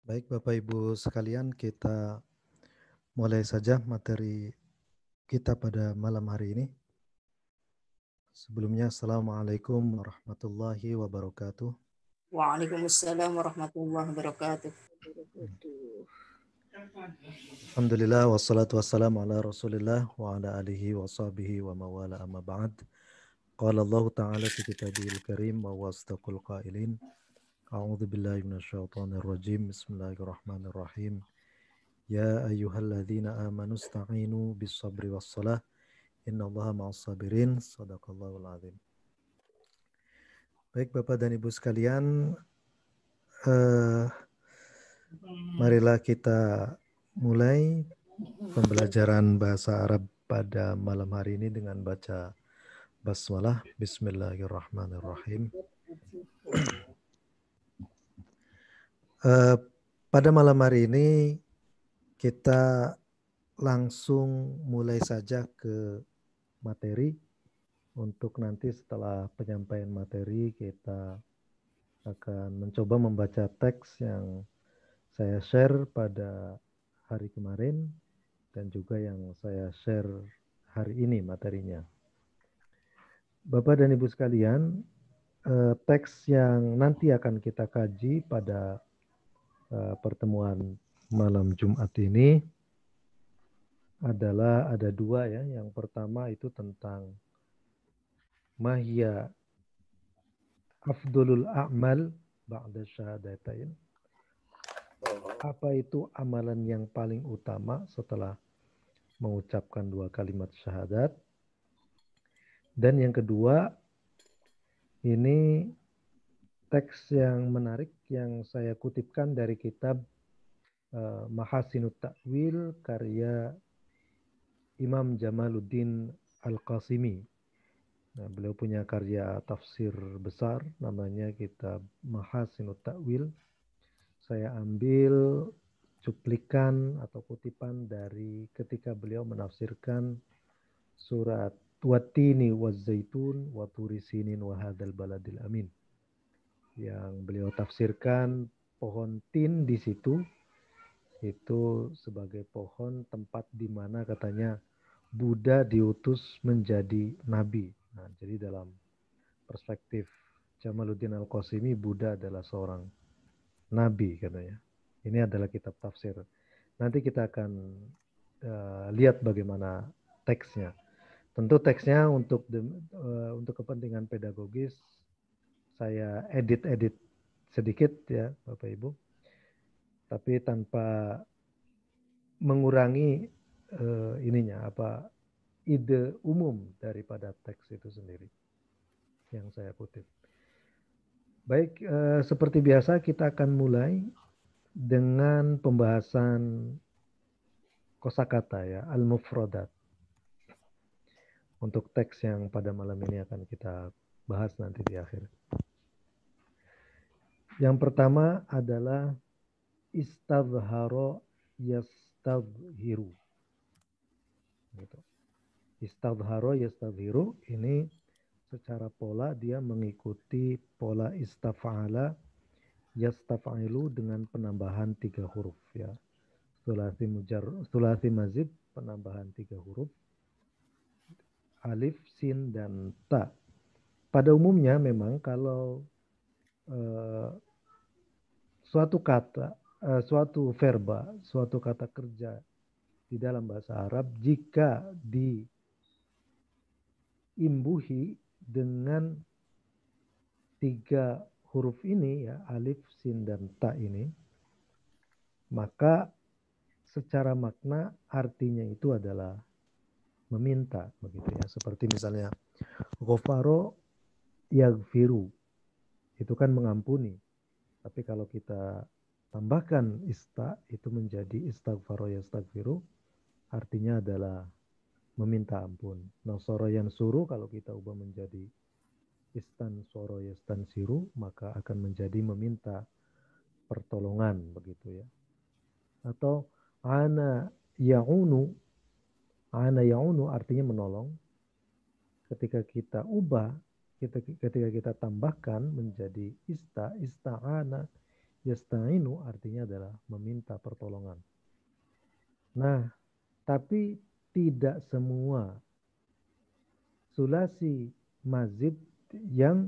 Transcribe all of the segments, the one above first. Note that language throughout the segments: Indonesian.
Baik Bapak Ibu sekalian, kita mulai saja materi kita pada malam hari ini. Sebelumnya, Assalamualaikum warahmatullahi wabarakatuh. Waalaikumsalam warahmatullahi wabarakatuh. Alhamdulillah, wassalatu wassalamu ala rasulillah wa ala alihi wa sahbihi wa mawala amma ba'd. Qala Allah Ta'ala fi kitabihil karim wa wasdaqul qailin. A'udzu billahi minasyaitonir rajim. Bismillahirrahmanirrahim. Ya ayyuhalladzina amanu ista'inu bis sabri was salah. Innallaha ma'as sabirin. Shadaqallahul azim. Baik Bapak dan Ibu sekalian, marilah kita mulai pembelajaran bahasa Arab pada malam hari ini dengan baca basmalah. Bismillahirrahmanirrahim. Pada malam hari ini kita langsung mulai saja ke materi. Untuk nanti setelah penyampaian materi kita akan mencoba membaca teks yang saya share pada hari kemarin dan juga yang saya share hari ini materinya. Bapak dan Ibu sekalian, teks yang nanti akan kita kaji pada pertemuan malam Jumat ini adalah ada dua ya. Yang pertama itu tentang mahya afdolul a'mal ba'da syahadatain. Apa itu amalan yang paling utama setelah mengucapkan dua kalimat syahadat? Dan yang kedua, ini teks yang menarik yang saya kutipkan dari kitab Mahasinut Ta'wil karya Imam Jamaluddin Al-Qasimi. Nah, beliau punya karya tafsir besar namanya kitab Mahasinut Ta'wil. Saya ambil cuplikan atau kutipan dari ketika beliau menafsirkan surat Wattini wazzaitun wa turi sinin wa hadzal baladil amin. Yang beliau tafsirkan pohon tin di situ itu sebagai pohon tempat di mana katanya Buddha diutus menjadi nabi. Nah, jadi dalam perspektif Jamaluddin Al-Qasimi, Buddha adalah seorang nabi katanya. Ini adalah kitab tafsir. Nanti kita akan lihat bagaimana teksnya. Tentu teksnya untuk kepentingan pedagogis saya edit sedikit ya Bapak Ibu. Tapi tanpa mengurangi ide umum daripada teks itu sendiri yang saya kutip. Baik, seperti biasa kita akan mulai dengan pembahasan kosakata ya, al-mufradat. Untuk teks yang pada malam ini akan kita bahas nanti di akhir. Yang pertama adalah istadharo yastadhiru. Gitu. Istadharo yastadhiru ini secara pola dia mengikuti pola istaf'ala yastaf'ilu dengan penambahan 3 huruf ya. Sulasi mazid penambahan 3 huruf. Alif, sin, dan ta. Pada umumnya memang kalau suatu kata, suatu verba, suatu kata kerja di dalam bahasa Arab jika diimbuhi dengan 3 huruf ini ya, alif, sin, dan ta ini, maka secara makna artinya itu adalah meminta begitu ya. Seperti misalnya ghafaro yaghfiru, itu kan mengampuni. Tapi kalau kita tambahkan ista itu menjadi istaghfaro yastaghfiru, artinya adalah meminta ampun. Nasoro yansuru kalau kita ubah menjadi istansoro yastansiru, maka akan menjadi meminta pertolongan begitu ya. Atau ana ya'unu artinya menolong. Ketika kita ubah, ketika kita tambahkan menjadi ista'ana, yasta'inu artinya adalah meminta pertolongan. Nah, tapi tidak semua sulasi mazid yang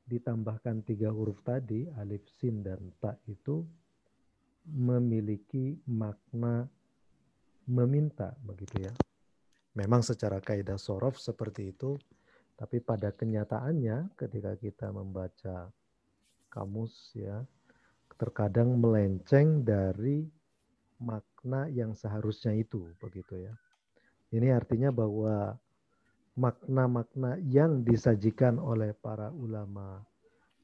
ditambahkan 3 huruf tadi, alif, sin, dan ta itu memiliki makna meminta begitu ya. Memang secara kaidah sorof seperti itu, tapi pada kenyataannya ketika kita membaca kamus ya, terkadang melenceng dari makna yang seharusnya itu begitu ya. Ini artinya bahwa makna-makna yang disajikan oleh para ulama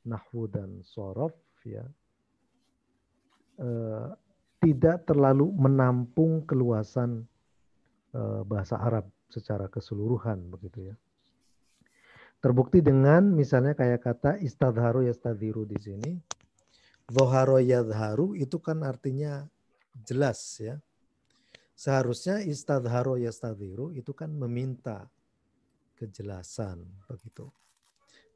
nahwu dan sorof ya tidak terlalu menampung keluasan bahasa Arab secara keseluruhan begitu ya. Terbukti dengan misalnya kayak kata istadharu yastadhiru di sini. Dhoharo yadharu itu kan artinya jelas ya. Seharusnya istadharo yastadhiru itu kan meminta kejelasan begitu.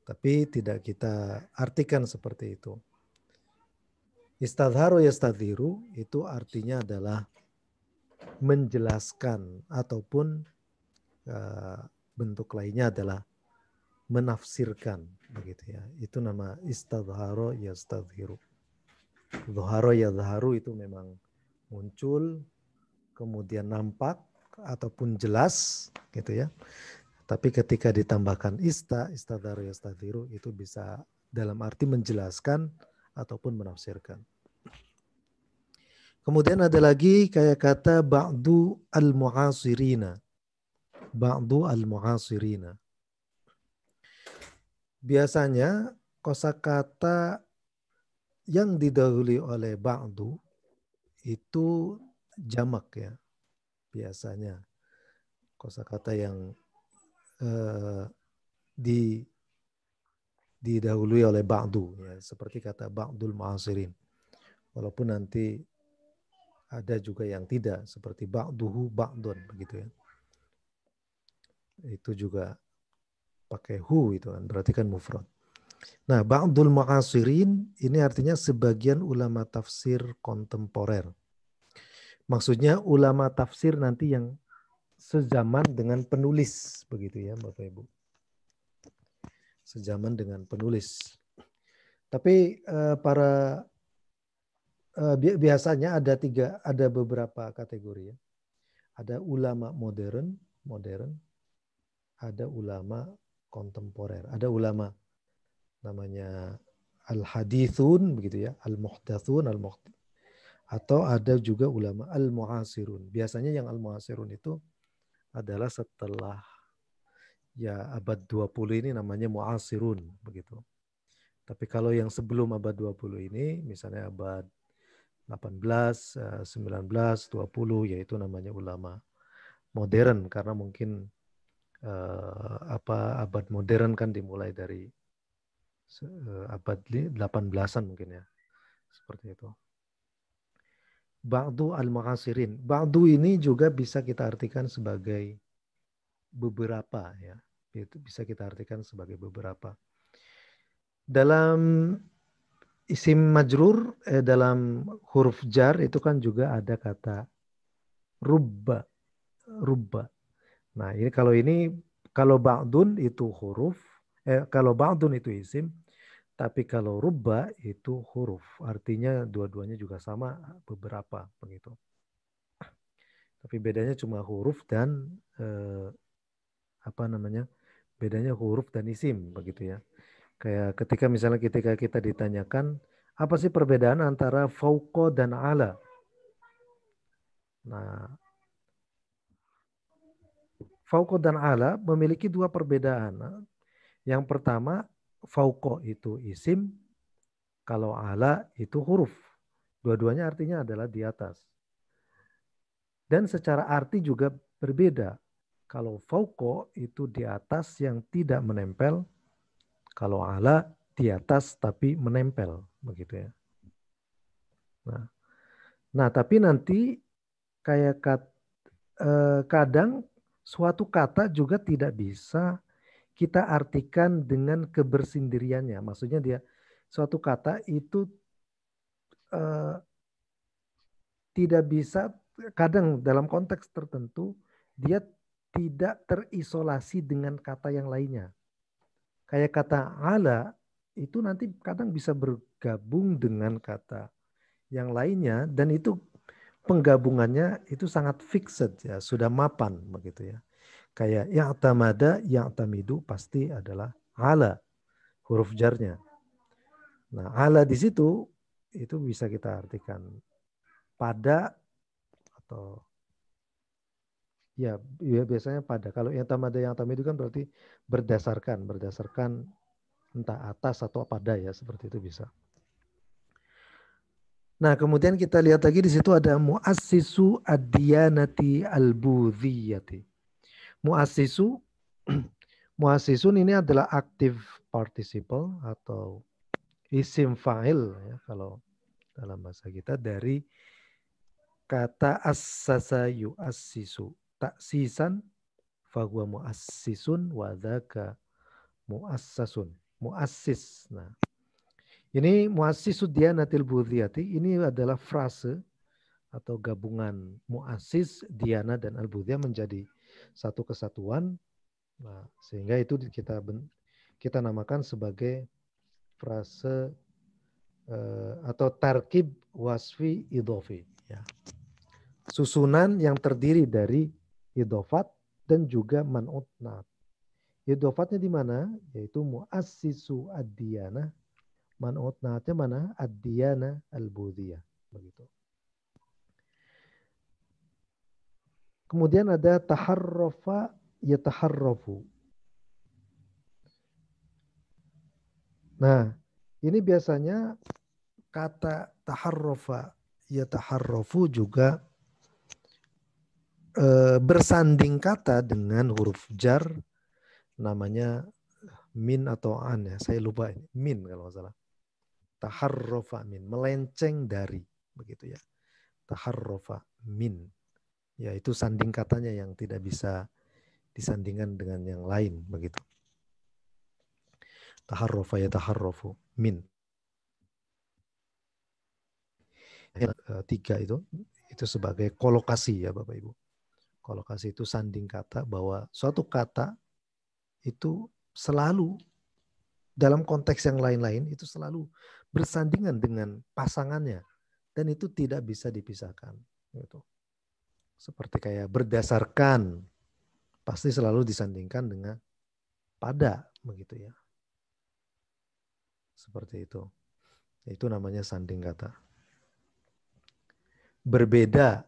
Tapi tidak kita artikan seperti itu. Istadharu yastadhiru itu artinya adalah menjelaskan ataupun bentuk lainnya adalah menafsirkan begitu ya. Itu nama istadharo yastadhiru. Dhuharo yadharu itu memang muncul kemudian nampak ataupun jelas gitu ya. Tapi ketika ditambahkan istadharu yastadhiru itu bisa dalam arti menjelaskan ataupun menafsirkan. Kemudian ada lagi kayak kata ba'du al-mu'asirina. Ba'du al-mu'asirina. Biasanya kosakata yang didahului oleh ba'du itu jamak ya. Biasanya kosakata yang didahului oleh ba'du ya, seperti kata ba'dul mu'asirin. Walaupun nanti ada juga yang tidak seperti ba'duhu ba'dun begitu ya. Itu juga pakai hu itu kan berarti kan mufrad. Nah, ba'dul mu'asirin ini artinya sebagian ulama tafsir kontemporer. Maksudnya ulama tafsir nanti yang sezaman dengan penulis begitu ya Bapak Ibu. Sezaman dengan penulis. Tapi biasanya ada beberapa kategori ya. Ada ulama modern, ada ulama kontemporer, ada ulama namanya al-hadithun begitu ya, al-muhdathun, atau ada juga ulama al-mu'asirun. Biasanya yang al-mu'asirun itu adalah setelah ya abad 20 ini namanya mu'asirun begitu. Tapi kalau yang sebelum abad 20 ini misalnya abad 18, 19, 20 yaitu namanya ulama modern karena mungkin abad modern kan dimulai dari abad 18-an mungkin ya. Seperti itu. Ba'du al-mu'asirin. Ba'du ini juga bisa kita artikan sebagai beberapa ya. Itu bisa kita artikan sebagai beberapa. Dalam isim majrur dalam huruf jar itu kan juga ada kata rubba. Nah, kalau ba'dun itu huruf, kalau ba'dun itu isim, tapi kalau rubba itu huruf. Artinya dua-duanya juga sama beberapa begitu. Tapi bedanya cuma huruf dan bedanya huruf dan isim begitu ya. Kayak ketika kita ditanyakan apa sih perbedaan antara fauqa dan ala? Nah, fauqa dan ala memiliki dua perbedaan. Yang pertama, fauqa itu isim, kalau ala itu huruf. Dua-duanya artinya adalah di atas. Dan secara arti juga berbeda. Kalau fauqa itu di atas yang tidak menempel, kalau ala di atas tapi menempel, begitu ya. Nah, tapi nanti kayak kadang suatu kata juga tidak bisa kita artikan dengan kebersendiriannya. Maksudnya dia suatu kata itu eh, tidak bisa, kadang dalam konteks tertentu dia tidak terisolasi dengan kata yang lainnya. Kayak kata ala itu nanti kadang bisa bergabung dengan kata yang lainnya dan itu penggabungannya itu sangat fixed ya, sudah mapan begitu ya. Kayak ya'tamada, ya'tamidu pasti adalah ala, huruf jarnya. Nah, ala di situ itu bisa kita artikan pada atau ya biasanya pada. Kalau yang tamidu kan berarti berdasarkan entah atas atau pada ya, seperti itu bisa. Nah, kemudian kita lihat lagi di situ ada muassisu ad-diyanati al-budhiyati. Muassisu muassisun ini adalah active participle atau isim fa'il ya kalau dalam bahasa kita dari kata assasa yu'assisu. Taksisan fahuwa muassisun wa dzaka muassasun. Muassis. Nah, ini muassisud diyanatil budhiyati ini adalah frase atau gabungan muassis, diana dan al-budhiyah menjadi satu kesatuan. Nah, sehingga itu kita namakan sebagai frase atau tarkib wasfi idhofi. Ya. Susunan yang terdiri dari idhofat dan juga man'ut na'at. Idhofatnya di mana? Yaitu muassisu ad-diyanah. Man'ut na'atnya mana? Ad-diyanah al-budhiyah. Begitu. Kemudian ada taharrafa yataharrafu. Nah, ini biasanya kata taharrafa yataharrafu juga bersanding kata dengan huruf jar namanya min atau an ya. Saya lupa ini. Min kalau nggak salah. Taharrafa min, melenceng dari begitu ya. Taharrafa min. Ya, itu sanding katanya yang tidak bisa disandingkan dengan yang lain begitu. Taharrafa yataharrafu min. Tiga itu sebagai kolokasi ya Bapak Ibu. Kolokasi itu sanding kata bahwa suatu kata itu selalu dalam konteks yang lain-lain itu selalu bersandingan dengan pasangannya dan itu tidak bisa dipisahkan. Gitu. Seperti kayak berdasarkan pasti selalu disandingkan dengan pada begitu ya. Seperti itu. Itu namanya sanding kata. Berbeda.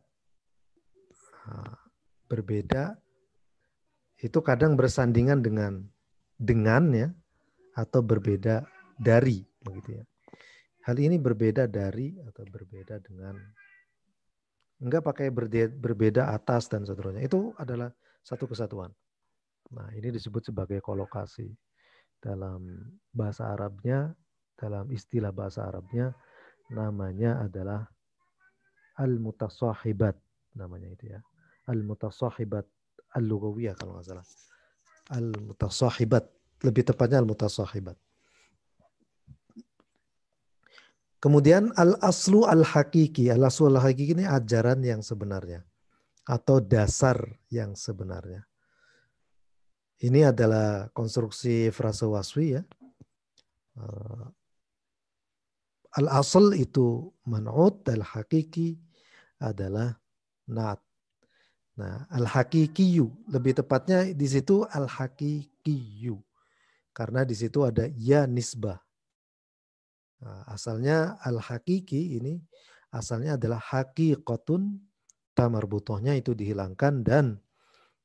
Berbeda itu kadang bersandingan dengan ya atau berbeda dari begitu ya. Hal ini berbeda dari atau berbeda dengan, enggak pakai berbeda atas dan seterusnya. Itu adalah satu kesatuan. Nah, ini disebut sebagai kolokasi. Dalam bahasa Arabnya, dalam istilah bahasa Arabnya namanya adalah al-mutasahibat namanya itu ya. Al-mutasahibat al-lughawiyah kalau nggak salah. Al-mutasahibat, lebih tepatnya al-mutasahibat. Kemudian al-aslu al-hakiki. Al-aslu al-hakiki ini ajaran yang sebenarnya atau dasar yang sebenarnya. Ini adalah konstruksi frase waswi ya. Al-asl itu man'ut, al-hakiki adalah na'at. Nah, al-hakikiyu, lebih tepatnya di situ al-hakikiyu. Karena di situ ada ya nisbah. Nah, asalnya al-hakiki ini asalnya adalah haqiqatun, tamarbutohnya itu dihilangkan dan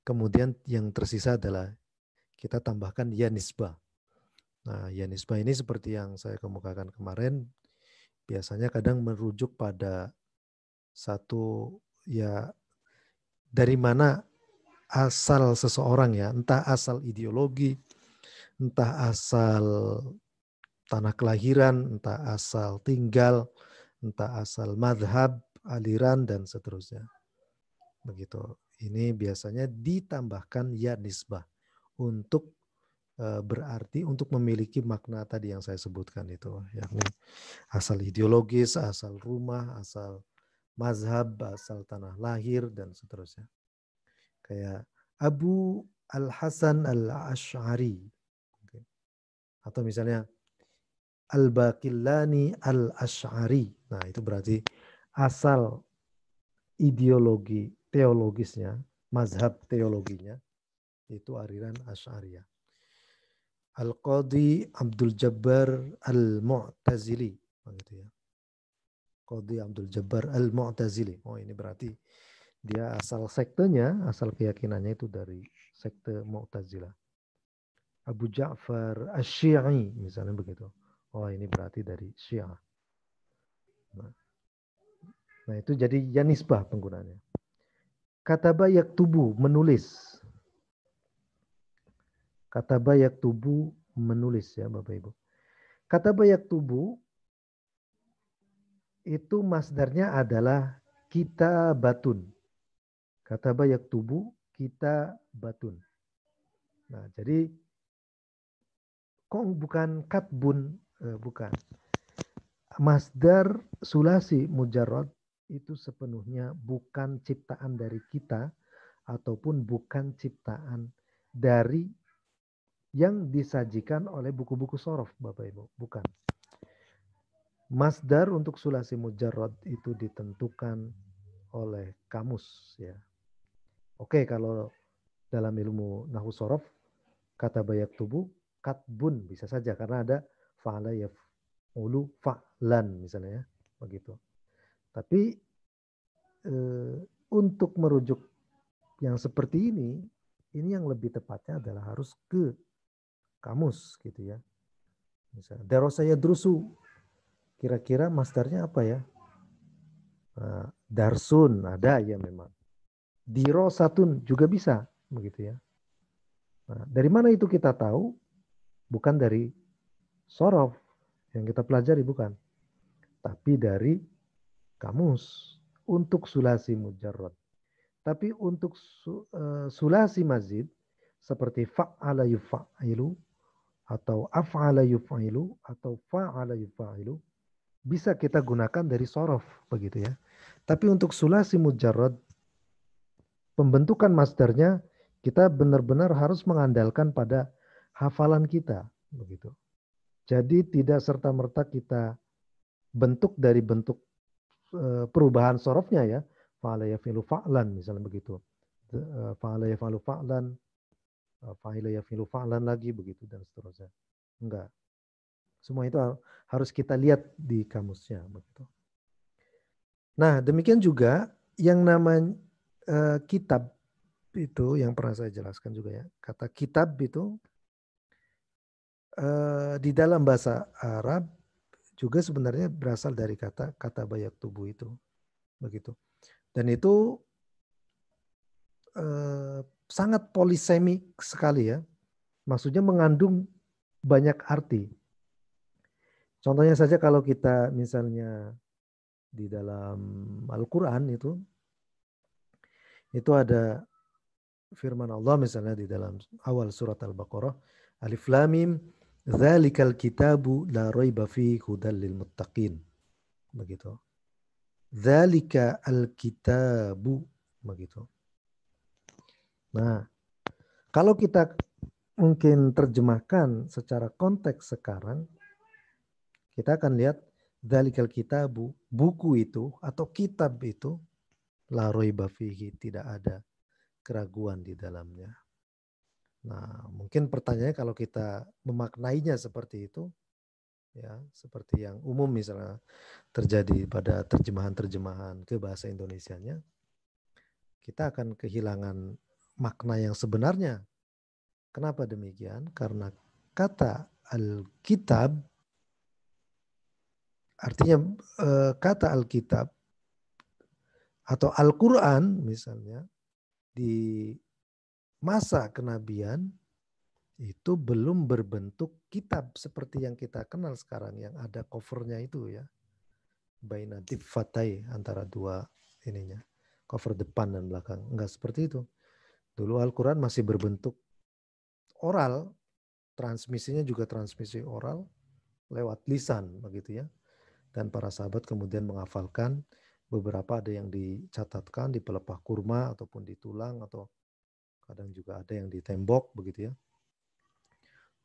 kemudian yang tersisa adalah kita tambahkan ya nisbah. Nah, ya nisbah ini seperti yang saya kemukakan kemarin biasanya kadang merujuk pada satu ya dari mana asal seseorang ya, entah asal ideologi, entah asal tanah kelahiran, entah asal tinggal, entah asal madhab, aliran, dan seterusnya. Begitu. Ini biasanya ditambahkan ya nisbah untuk berarti untuk memiliki makna tadi yang saya sebutkan itu, yakni asal ideologis, asal rumah, asal mazhab, asal tanah lahir, dan seterusnya. Kayak Abu Al-Hasan Al-Ash'ari. Atau misalnya Al-Baqillani Al-Ash'ari. Nah, itu berarti asal ideologi teologisnya, mazhab teologinya, itu aliran Asy'ariyah. Al-Qadhi Abdul Jabbar Al-Mu'tazili. Begitu ya. Qadhi Abdul Jabbar Al-Mu'tazili. Oh, ini berarti dia asal sektenya, asal keyakinannya itu dari sekte Mu'tazilah. Abu Ja'far Asy-Syi'i misalnya begitu. Oh, ini berarti dari Syiah. Nah, itu jadi ya nisbah penggunaannya. Kataba yaktubu, menulis. Kataba yaktubu, menulis ya Bapak Ibu. Kataba yaktubu itu masdarnya adalah kitabatun. Kataba yaktubu, kitabatun. Nah, jadi kok bukan katbun, bukan. Masdar sulasi mujarrad itu sepenuhnya bukan ciptaan dari kita ataupun bukan ciptaan dari yang disajikan oleh buku-buku sorof, Bapak Ibu. Bukan. Masdar untuk sulasi mujarrad itu ditentukan oleh kamus. Ya. Oke, kalau dalam ilmu nahwu sorof, kata bayak tubuh, katbun bisa saja karena ada fa'ala yaf'ulu fa'lan misalnya ya. Begitu. Tapi untuk merujuk yang seperti ini yang lebih tepatnya adalah harus ke kamus gitu ya. Misalnya darasa yadrusu, kira-kira masdarnya apa ya? Darsun ada ya memang. Dirosatun juga bisa begitu ya. Nah, dari mana itu kita tahu? Bukan dari sorof yang kita pelajari bukan, tapi dari kamus untuk sulasi mujarrad. Tapi untuk sulasi mazid seperti fa'ala yuf'ilu atau af'ala yuf'ilu atau fa'ala yuf'ilu bisa kita gunakan dari sorof begitu ya. Tapi untuk sulasi mujarrad pembentukan masdarnya kita benar-benar harus mengandalkan pada hafalan kita begitu. Jadi tidak serta-merta kita bentuk dari bentuk perubahan sorofnya ya. Fa'ala yafilu fa'lan misalnya begitu. Fa'ala yafilu fa'lan, fa'ila yafilu fa'lan lagi begitu dan seterusnya. Enggak. Semua itu harus kita lihat di kamusnya begitu. Nah, demikian juga yang namanya kitab itu yang pernah saya jelaskan juga ya. Kata kitab itu di dalam bahasa Arab juga sebenarnya berasal dari kata bayak tubuh itu. Begitu. Dan itu sangat polisemik sekali ya. Maksudnya mengandung banyak arti. Contohnya saja kalau kita misalnya di dalam Al-Quran itu ada firman Allah misalnya di dalam awal surat Al-Baqarah, Alif Lam Mim, Dzalikal kitabu la raiba fihi hudal lil muttaqin. Begitu. Dzalika al-kitabu begitu. Nah, kalau kita mungkin terjemahkan secara konteks sekarang, kita akan lihat dzalikal kitabu, buku itu atau kitab itu la raiba fihi, tidak ada keraguan di dalamnya. Nah, mungkin pertanyaannya kalau kita memaknainya seperti itu, ya, seperti yang umum misalnya terjadi pada terjemahan-terjemahan ke bahasa Indonesianya, kita akan kehilangan makna yang sebenarnya. Kenapa demikian? Karena kata Alkitab, artinya kata Alkitab atau Al-Quran misalnya, di masa kenabian itu belum berbentuk kitab seperti yang kita kenal sekarang, yang ada covernya itu ya. baina diffatai, antara dua ininya, cover depan dan belakang. Enggak seperti itu. Dulu Al-Quran masih berbentuk oral, transmisinya juga transmisi oral lewat lisan begitu ya. Dan para sahabat kemudian menghafalkan, beberapa ada yang dicatatkan di pelepah kurma ataupun di tulang, atau kadang juga ada yang di tembok begitu ya,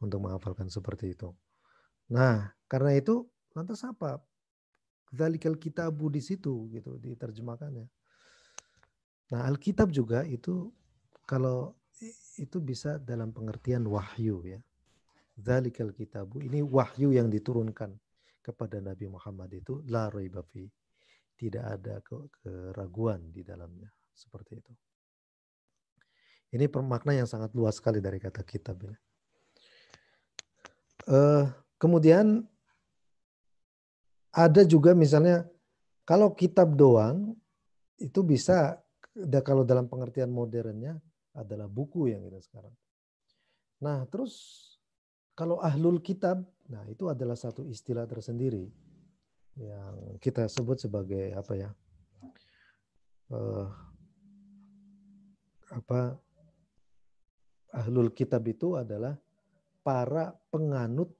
untuk menghafalkan seperti itu. Nah, karena itu lantas apa? Dzalikal kitabu di situ gitu diterjemahkannya. Nah, Alkitab juga itu kalau itu bisa dalam pengertian wahyu ya. Dzalikal kitabu, ini wahyu yang diturunkan kepada Nabi Muhammad itu la raiba fi. Tidak ada keraguan di dalamnya. Seperti itu. Ini makna yang sangat luas sekali dari kata kitab ya. Kemudian ada juga misalnya kalau kitab doang itu bisa, kalau dalam pengertian modernnya adalah buku yang kita sekarang. Nah terus kalau ahlul kitab, nah itu adalah satu istilah tersendiri yang kita sebut sebagai apa ya? Ahlul kitab itu adalah para penganut.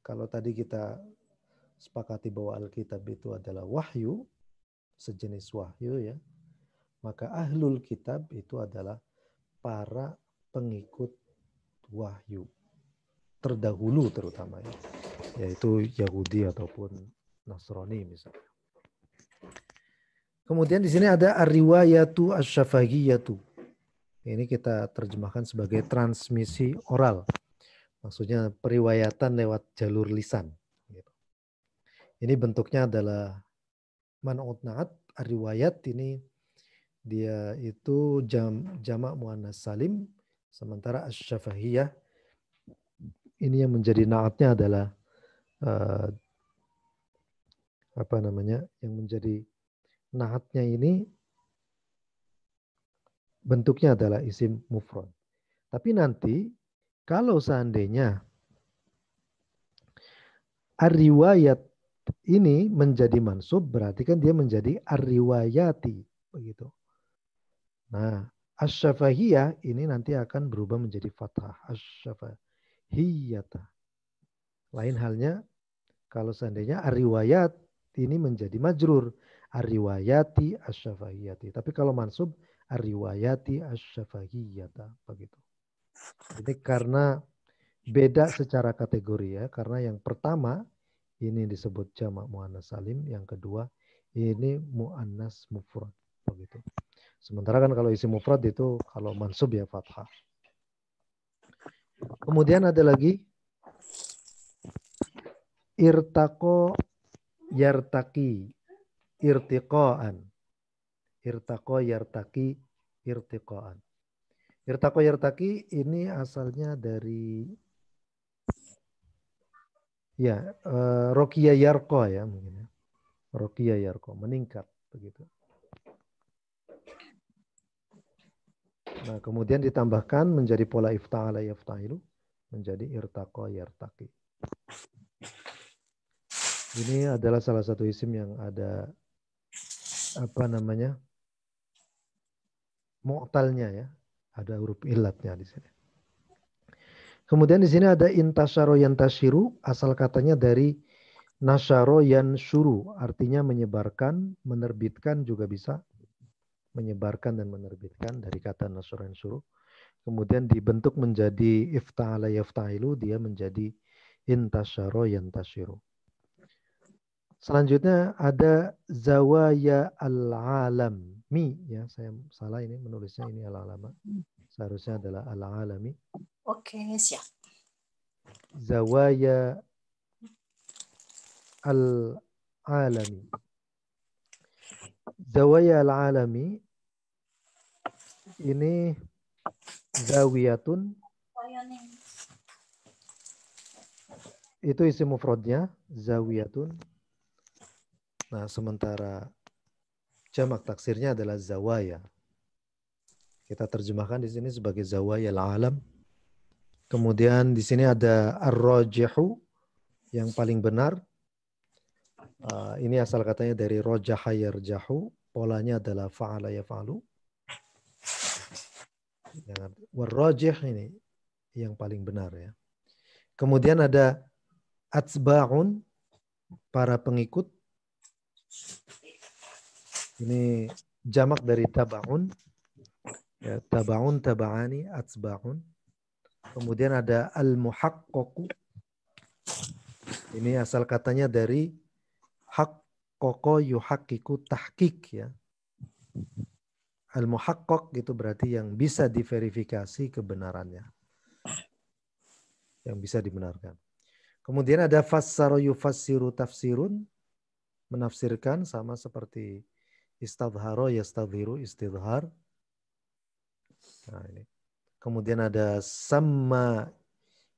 Kalau tadi kita sepakati bahwa Alkitab itu adalah wahyu, sejenis wahyu ya, maka ahlul kitab itu adalah para pengikut wahyu terdahulu terutama ya, yaitu Yahudi ataupun Nasrani misalnya. Kemudian di sini ada ar-riwayatu asy-syafahiyatu. Ini kita terjemahkan sebagai transmisi oral. Maksudnya periwayatan lewat jalur lisan. Ini bentuknya adalah man'ut na'at, ar-riwayat ini dia itu jamak muannas salim, sementara asy-syafahiyah ini yang menjadi na'atnya adalah yang menjadi na'atnya ini bentuknya adalah isim mufrad. Tapi nanti kalau seandainya ar-riwayat ini menjadi mansub, berarti kan dia menjadi ar-riwayati begitu. Nah, asy-syafahiyah ini nanti akan berubah menjadi fathah, asy-syafahiyata. Lain halnya kalau seandainya ar-riwayat ini menjadi majrur, ar-riwayati asy-syafahiyati. Tapi kalau mansub ar-riwayati asy-syafahiyata begitu. Ini karena beda secara kategori ya, karena yang pertama ini disebut jamak muannas salim, yang kedua ini muannas mufrad begitu. Sementara kan kalau isim mufrad itu kalau mansub ya fathah. Kemudian ada lagi irtaqo yartaqi irtiqaan. Irtaqo yartaqi irtiqaan. Irtaqo yartaqi ini asalnya dari roqiya yarqa ya mungkin ya. Roqiya yarqa, meningkat begitu. Nah, kemudian ditambahkan menjadi pola ifta'ala yafta'ilu, menjadi irtaqa yartaqi. Ini adalah salah satu isim yang ada mu'talnya ya, ada huruf illatnya di sini. Kemudian di sini ada intasyaro yantashiru, asal katanya dari nasyaro yanshuru, artinya menyebarkan, menerbitkan juga bisa. Menyebarkan dan menerbitkan dari kata nasyaro yanshuru. Kemudian dibentuk menjadi ifta'ala yafta'ilu, dia menjadi intasyaro yantashiru. Selanjutnya ada zawaya al-alami. Ya, saya salah ini menulisnya, ini al-alama. Seharusnya adalah al-alami. Oke, siap. Zawaya al-alami. Zawaya al-alami ini zawiyatun. Itu isim mufradnya, zawiyatun. Nah, sementara jamak taksirnya adalah zawaya. Kita terjemahkan di sini sebagai zawaya al-alam. Kemudian di sini ada ar-rajihu, yang paling benar. Ini asal katanya dari rojaha yarjahu, polanya adalah fa'ala yaf'alu. Warrajih ini yang paling benar ya. Kemudian ada atsba'un, para pengikut. Ini jamak dari taba'un. Ya, taba'un, taba'ani, atsba'un. Kemudian ada al-muhaqqaqu. Ini asal katanya dari haqqaqa yuhaqqiqu, tahqiq ya. Al-muhaqqaq itu berarti yang bisa diverifikasi kebenarannya. Yang bisa dibenarkan. Kemudian ada fassara yufassiru tafsirun, menafsirkan, sama seperti istadhara yastadhiru, istidhar. Nah, ini. Kemudian ada samma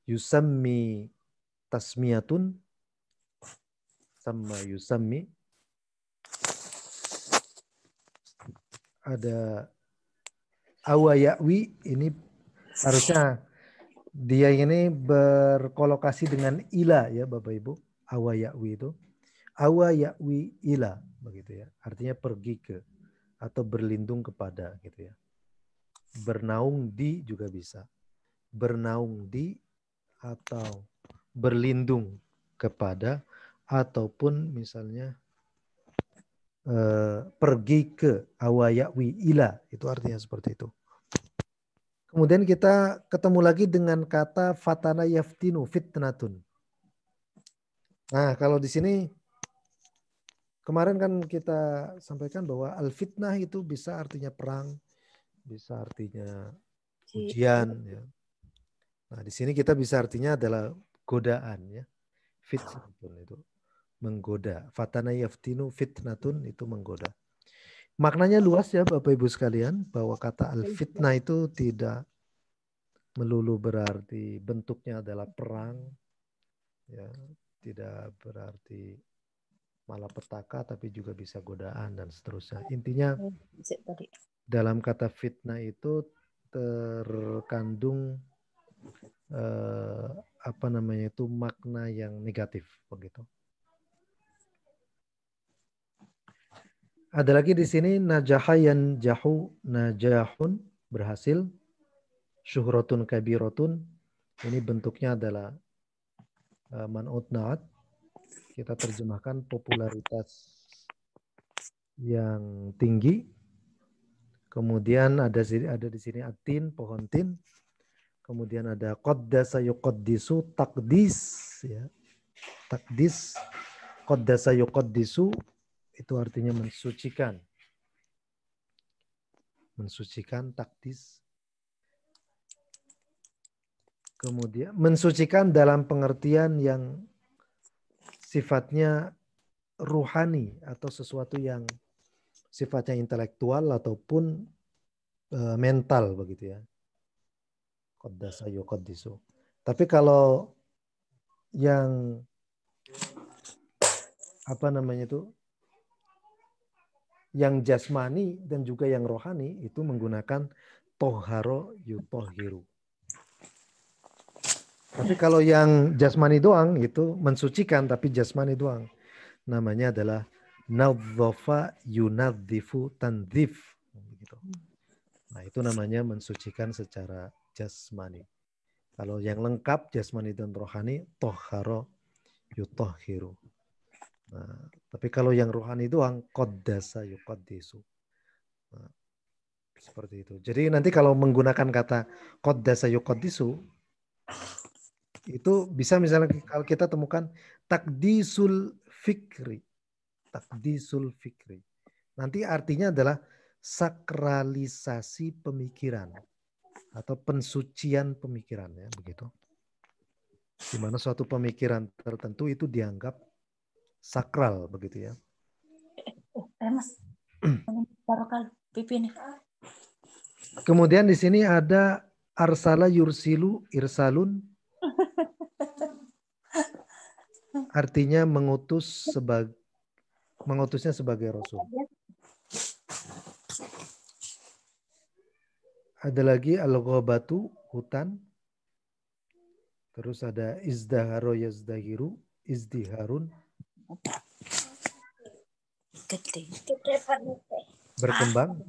yusammi tasmiyatun, samma yusammi. Ada awayawi, ini harusnya dia ini berkolokasi dengan ila ya Bapak Ibu. Awayawi itu. Awayawi ila begitu ya. Artinya pergi ke atau berlindung kepada gitu ya. Bernaung di juga bisa. Bernaung di atau berlindung kepada, ataupun misalnya pergi ke, awayawi ila, itu artinya seperti itu. Kemudian kita ketemu lagi dengan kata fatana yaftinu, fitnatun. Nah, kalau di sini kemarin kan kita sampaikan bahwa al-fitnah itu bisa artinya perang, bisa artinya ujian ya. Nah, di sini kita bisa artinya adalah godaan ya. Fitnatun itu menggoda. Fatana yaftinu fitnatun itu menggoda. Maknanya luas ya Bapak Ibu sekalian, bahwa kata al-fitnah itu tidak melulu berarti bentuknya adalah perang, ya, tidak berarti malapetaka, tapi juga bisa godaan dan seterusnya. Intinya dalam kata fitnah itu terkandung makna yang negatif begitu. Ada lagi di sini najahayan jahu, najahun, berhasil. Syuhratun kabirotun, ini bentuknya adalah man'ut na'at. Kita terjemahkan popularitas yang tinggi. Kemudian ada di sini atin, pohon tin. Kemudian ada qaddasa yuqaddisu, takdis ya. Takdis, qaddasa yuqaddisu itu artinya mensucikan. Mensucikan, takdis. Kemudian mensucikan dalam pengertian yang sifatnya ruhani atau sesuatu yang sifatnya intelektual ataupun mental begitu ya. Qaddasa yuqaddisu. Tapi kalau yang yang jasmani dan juga yang rohani itu menggunakan toharo yutohiru. Tapi kalau yang jasmani doang itu mensucikan, tapi jasmani doang. Namanya adalah nadzafa yunadzifu tandzif. Nah, itu namanya mensucikan secara jasmani. Kalau yang lengkap jasmani dan rohani, toharo yutohiru. Nah, tapi kalau yang rohani doang, qaddasa yuqaddisu. Nah, seperti itu. Jadi nanti kalau menggunakan kata qaddasa yuqaddisu, itu bisa misalnya kalau kita temukan takdisul fikri. Takdisul fikri. Nanti artinya adalah sakralisasi pemikiran atau pensucian pemikiran ya, begitu. Di mana suatu pemikiran tertentu itu dianggap sakral begitu ya. Kemudian di sini ada arsala yursilu, irsalun. Artinya mengutusnya sebagai rasul. Ada lagi al-ghabatu, hutan. Terus ada izdaharo yazdahiru, izdiharun. gede. Berkembang.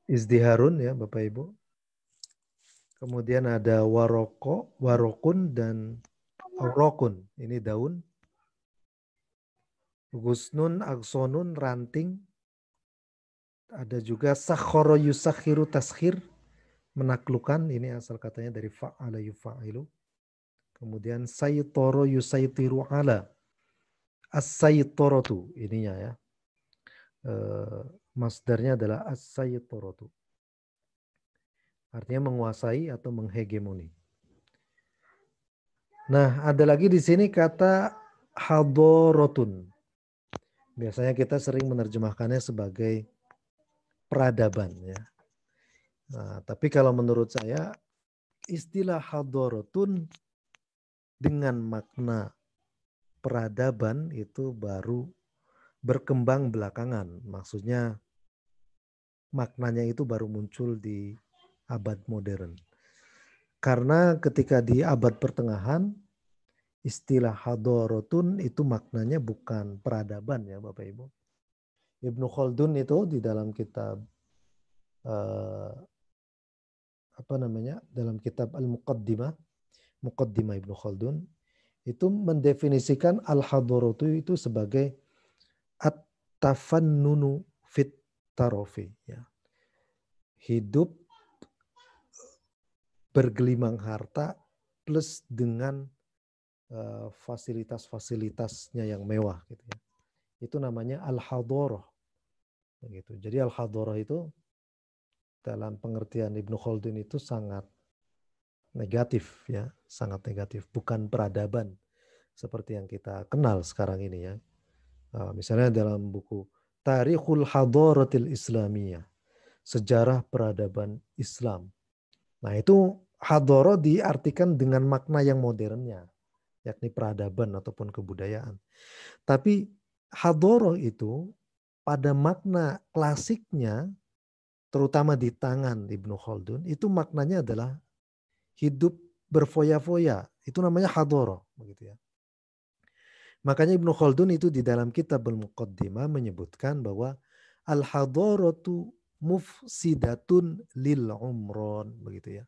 Izdiharun ya Bapak Ibu. Kemudian ada warokun dan aurokun. Ini daun. Gusnun, aksonun, ranting. Ada juga sakhoro yusakhiru taskhir. Menaklukkan. Ini asal katanya dari fa'ala yufa'ilu. Kemudian saytoro yusaytiru ala. As-saytorotu. Ininya ya. Masdarnya adalah as-saytorotu. Artinya menguasai atau menghegemoni. Nah, ada lagi di sini kata hadorotun. Biasanya kita sering menerjemahkannya sebagai peradaban ya. Nah, tapi kalau menurut saya istilah hadorotun dengan makna peradaban itu baru berkembang belakangan. Maksudnya maknanya itu baru muncul di abad modern. Karena ketika di abad pertengahan istilah hadorotun itu maknanya bukan peradaban ya Bapak Ibu. Ibnu Khaldun itu di dalam kitab dalam kitab Al-Muqaddimah Ibnu Khaldun itu mendefinisikan al-hadoratu itu sebagai at-tafannunu fit tarofi ya. Hidup bergelimang harta plus dengan fasilitas-fasilitasnya yang mewah gitu ya. Itu namanya al-hadorah. Begitu. Jadi al-hadorah itu dalam pengertian Ibnu Khaldun itu sangat negatif ya, sangat negatif, bukan peradaban seperti yang kita kenal sekarang ini ya. Misalnya dalam buku Tarikhul Hadaratil Islamiyah, Sejarah Peradaban Islam. Nah, itu hadara diartikan dengan makna yang modernnya, yakni peradaban ataupun kebudayaan. Tapi hadara itu pada makna klasiknya, terutama di tangan Ibnu Khaldun, itu maknanya adalah hidup berfoya-foya. Itu namanya hadara, begitu ya. Makanya Ibnu Khaldun itu di dalam kitab Al-Muqaddimah menyebutkan bahwa al-hadaratu mufsidatun lil umron, begitu ya.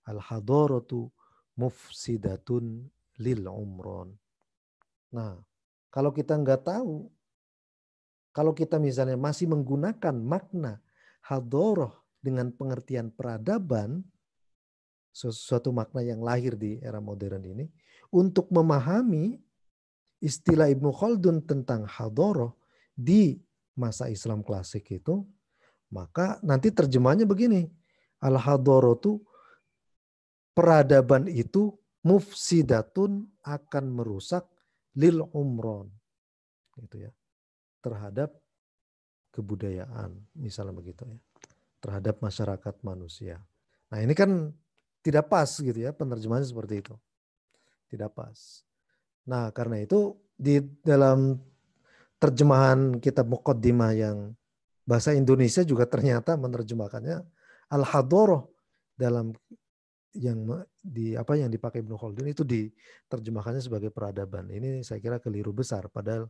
Al-hadaratu mufsidatun lil umron. Nah, kalau kita nggak tahu, kalau kita misalnya masih menggunakan makna hadarah dengan pengertian peradaban, sesuatu makna yang lahir di era modern ini, untuk memahami istilah Ibnu Khaldun tentang hadarah di masa Islam klasik itu, maka nanti terjemahnya begini. Al-hadaratu, peradaban itu mufsidatun, akan merusak lil umron. Gitu ya. Terhadap kebudayaan, misalnya begitu ya. Terhadap masyarakat manusia. Nah, ini kan tidak pas gitu ya, penerjemahannya seperti itu. Tidak pas. Nah, karena itu di dalam terjemahan kitab Muqaddimah yang bahasa Indonesia juga ternyata menerjemahkannya al-hadarah dalam yang dipakai Ibnu Khaldun itu diterjemahkannya sebagai peradaban. Ini saya kira keliru besar, padahal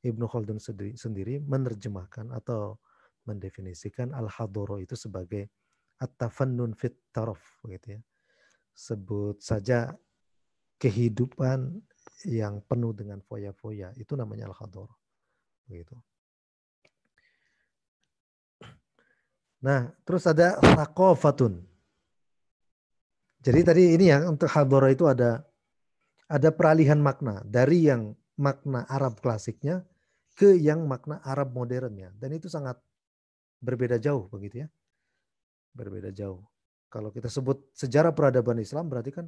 Ibnu Khaldun sendiri menerjemahkan atau mendefinisikan al-hadarah itu sebagai at-tafannun fit taraf gitu ya. Sebut saja kehidupan yang penuh dengan foya-foya, itu namanya al-hadarah. Begitu. Nah, terus ada thaqafatun. Jadi tadi ini ya, untuk hadarah itu ada peralihan makna dari yang makna Arab klasiknya ke yang makna Arab modernnya, dan itu sangat berbeda jauh begitu ya. Berbeda jauh. Kalau kita sebut sejarah peradaban Islam, berarti kan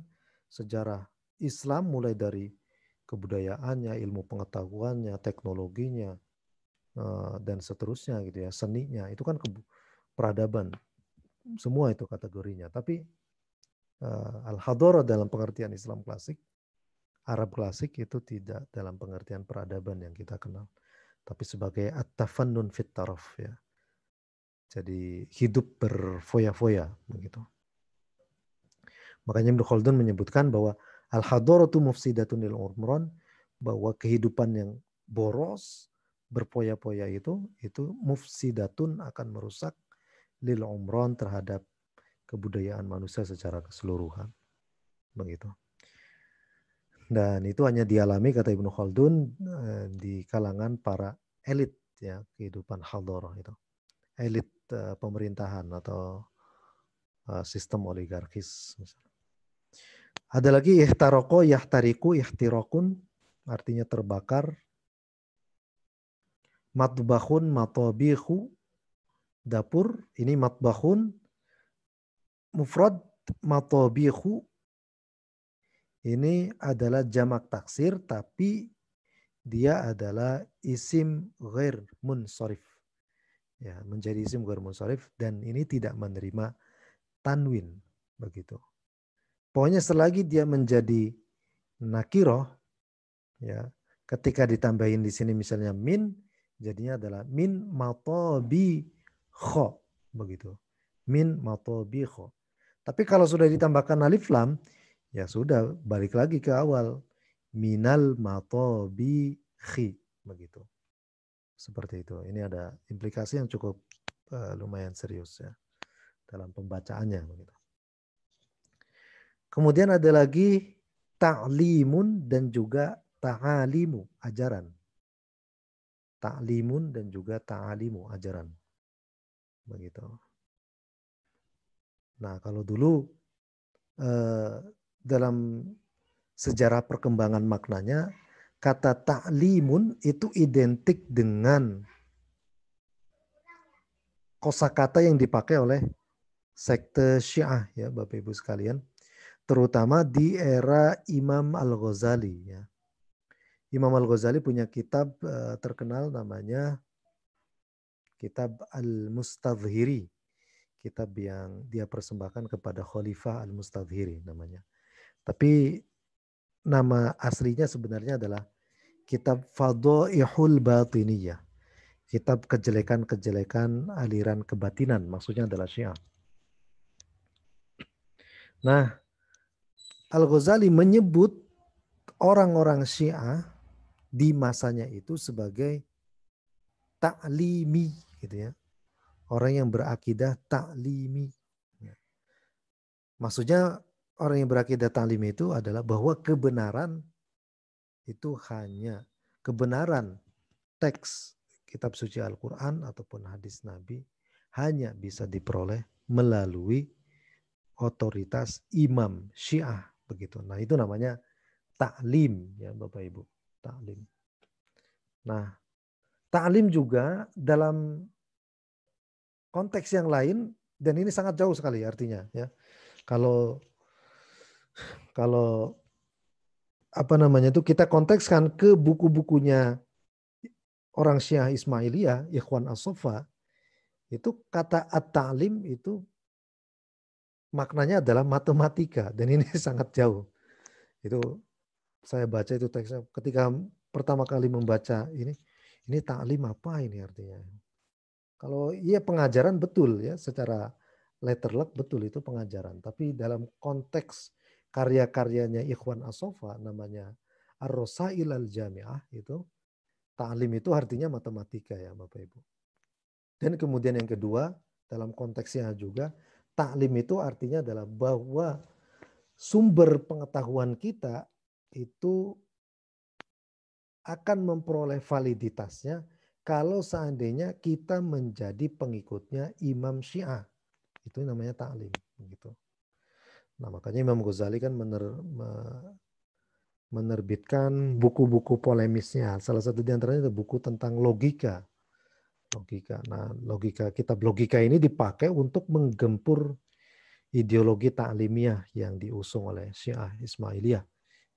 sejarah Islam mulai dari kebudayaannya, ilmu pengetahuannya, teknologinya, dan seterusnya gitu ya, seninya, itu kan peradaban. Semua itu kategorinya. Tapi al-hadarah dalam pengertian Islam klasik, Arab klasik itu tidak dalam pengertian peradaban yang kita kenal, tapi sebagai at-tafannun fit taraf ya. Jadi hidup berfoya-foya begitu. Makanya Ibnu Khaldun menyebutkan bahwa Al-hadaratu mufsidatun lil umron, bahwa kehidupan yang boros, berpoya-poya itu mufsidatun, akan merusak lil umron, terhadap kebudayaan manusia secara keseluruhan. Begitu. Dan itu hanya dialami, kata Ibnu Khaldun, di kalangan para elit, ya, kehidupan hadarah itu. Elit pemerintahan atau sistem oligarkis. Ada lagi ihtaroko, yahtariku, ihtirakun, artinya terbakar. Matbahun, matabihu, dapur. Ini matbahun, mufrad. Matabihu, ini adalah jamak taksir, tapi dia adalah isim ghair munsharif. Ya, menjadi isim ghair munsharif, dan ini tidak menerima tanwin, begitu. Pokoknya selagi dia menjadi nakiroh, ya, ketika ditambahin di sini misalnya min, jadinya adalah min matabikho, begitu. Min matabikho. Tapi kalau sudah ditambahkan alif lam, ya sudah, balik lagi ke awal. Minal matabikhi, begitu. Seperti itu. Ini ada implikasi yang cukup lumayan serius, ya, dalam pembacaannya, begitu. Kemudian ada lagi ta'limun dan juga ta'alimu, ajaran. Ta'limun dan juga ta'alimu, ajaran. Begitu. Nah, kalau dulu dalam sejarah perkembangan maknanya, kata ta'limun itu identik dengan kosakata yang dipakai oleh sekte Syiah, ya Bapak Ibu sekalian, terutama di era Imam Al-Ghazali, ya. Imam Al-Ghazali punya kitab terkenal namanya kitab Al-Mustadhiri, kitab yang dia persembahkan kepada Khalifah Al-Mustadhiri namanya. Tapi nama aslinya sebenarnya adalah kitab Fadaihul Batiniyah, kitab kejelekan-kejelekan aliran kebatinan, maksudnya adalah Syiah. Nah, Al-Ghazali menyebut orang-orang Syiah di masanya itu sebagai ta'limi, gitu ya. Orang yang berakidah ta'limi. Maksudnya orang yang berakidah ta'limi itu adalah bahwa kebenaran itu hanya kebenaran teks kitab suci Al-Quran ataupun hadis Nabi hanya bisa diperoleh melalui otoritas imam Syiah, begitu. Nah, itu namanya ta'lim, ya Bapak Ibu, ta'lim. Nah, ta'lim juga dalam konteks yang lain, dan ini sangat jauh sekali artinya, ya. Kalau apa namanya itu kita kontekskan ke buku-bukunya orang Syiah Ismailiyah, Ikhwan As-Sofa, itu kata at-ta'lim itu maknanya adalah matematika, dan ini sangat jauh. Itu saya baca itu teksnya ketika pertama kali membaca ini ta'lim apa ini artinya. Kalau iya pengajaran betul, ya, secara letterlek betul itu pengajaran, tapi dalam konteks karya-karyanya Ikhwan As-Sofa namanya Ar-Rosail Al-Jami'ah, itu ta'lim itu artinya matematika, ya Bapak Ibu. Dan kemudian yang kedua, dalam konteksnya juga, ta'lim itu artinya adalah bahwa sumber pengetahuan kita itu akan memperoleh validitasnya kalau seandainya kita menjadi pengikutnya Imam Syiah. Itu namanya ta'lim, begitu. Nah, makanya Imam Ghazali kan menerbitkan buku-buku polemisnya. Salah satu di antaranya itu buku tentang logika. Nah, kitab logika ini dipakai untuk menggempur ideologi ta'limiyah yang diusung oleh Syiah Ismailiyah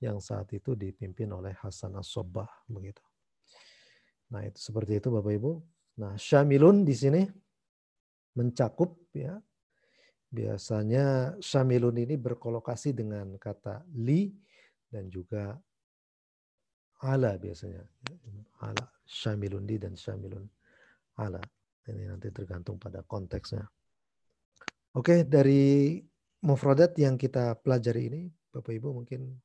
yang saat itu dipimpin oleh Hasan As-Sabbah, begitu. Nah, itu seperti itu Bapak Ibu. Nah, syamilun di sini mencakup, ya. Biasanya syamilun ini berkolokasi dengan kata li dan juga ala biasanya. Ala, syamilun li dan syamilun ala. Ini nanti tergantung pada konteksnya. Oke, dari mufradat yang kita pelajari ini, Bapak Ibu mungkin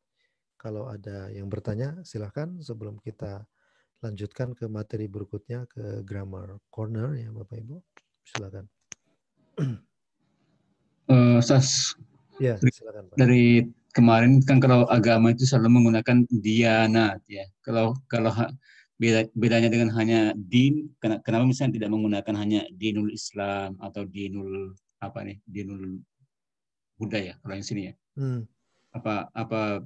Kalau ada yang bertanya, silahkan sebelum kita lanjutkan ke materi berikutnya, ke grammar corner ya Bapak Ibu. Silakan. Ustaz, Ya, silakan Pak. dari kemarin kan kalau agama itu selalu menggunakan dianat ya. Kalau kalau bedanya dengan hanya din, kenapa misalnya tidak menggunakan hanya dinul Islam atau dinul apa nih, dinul Buddha ya kalau yang sini ya. Apa apa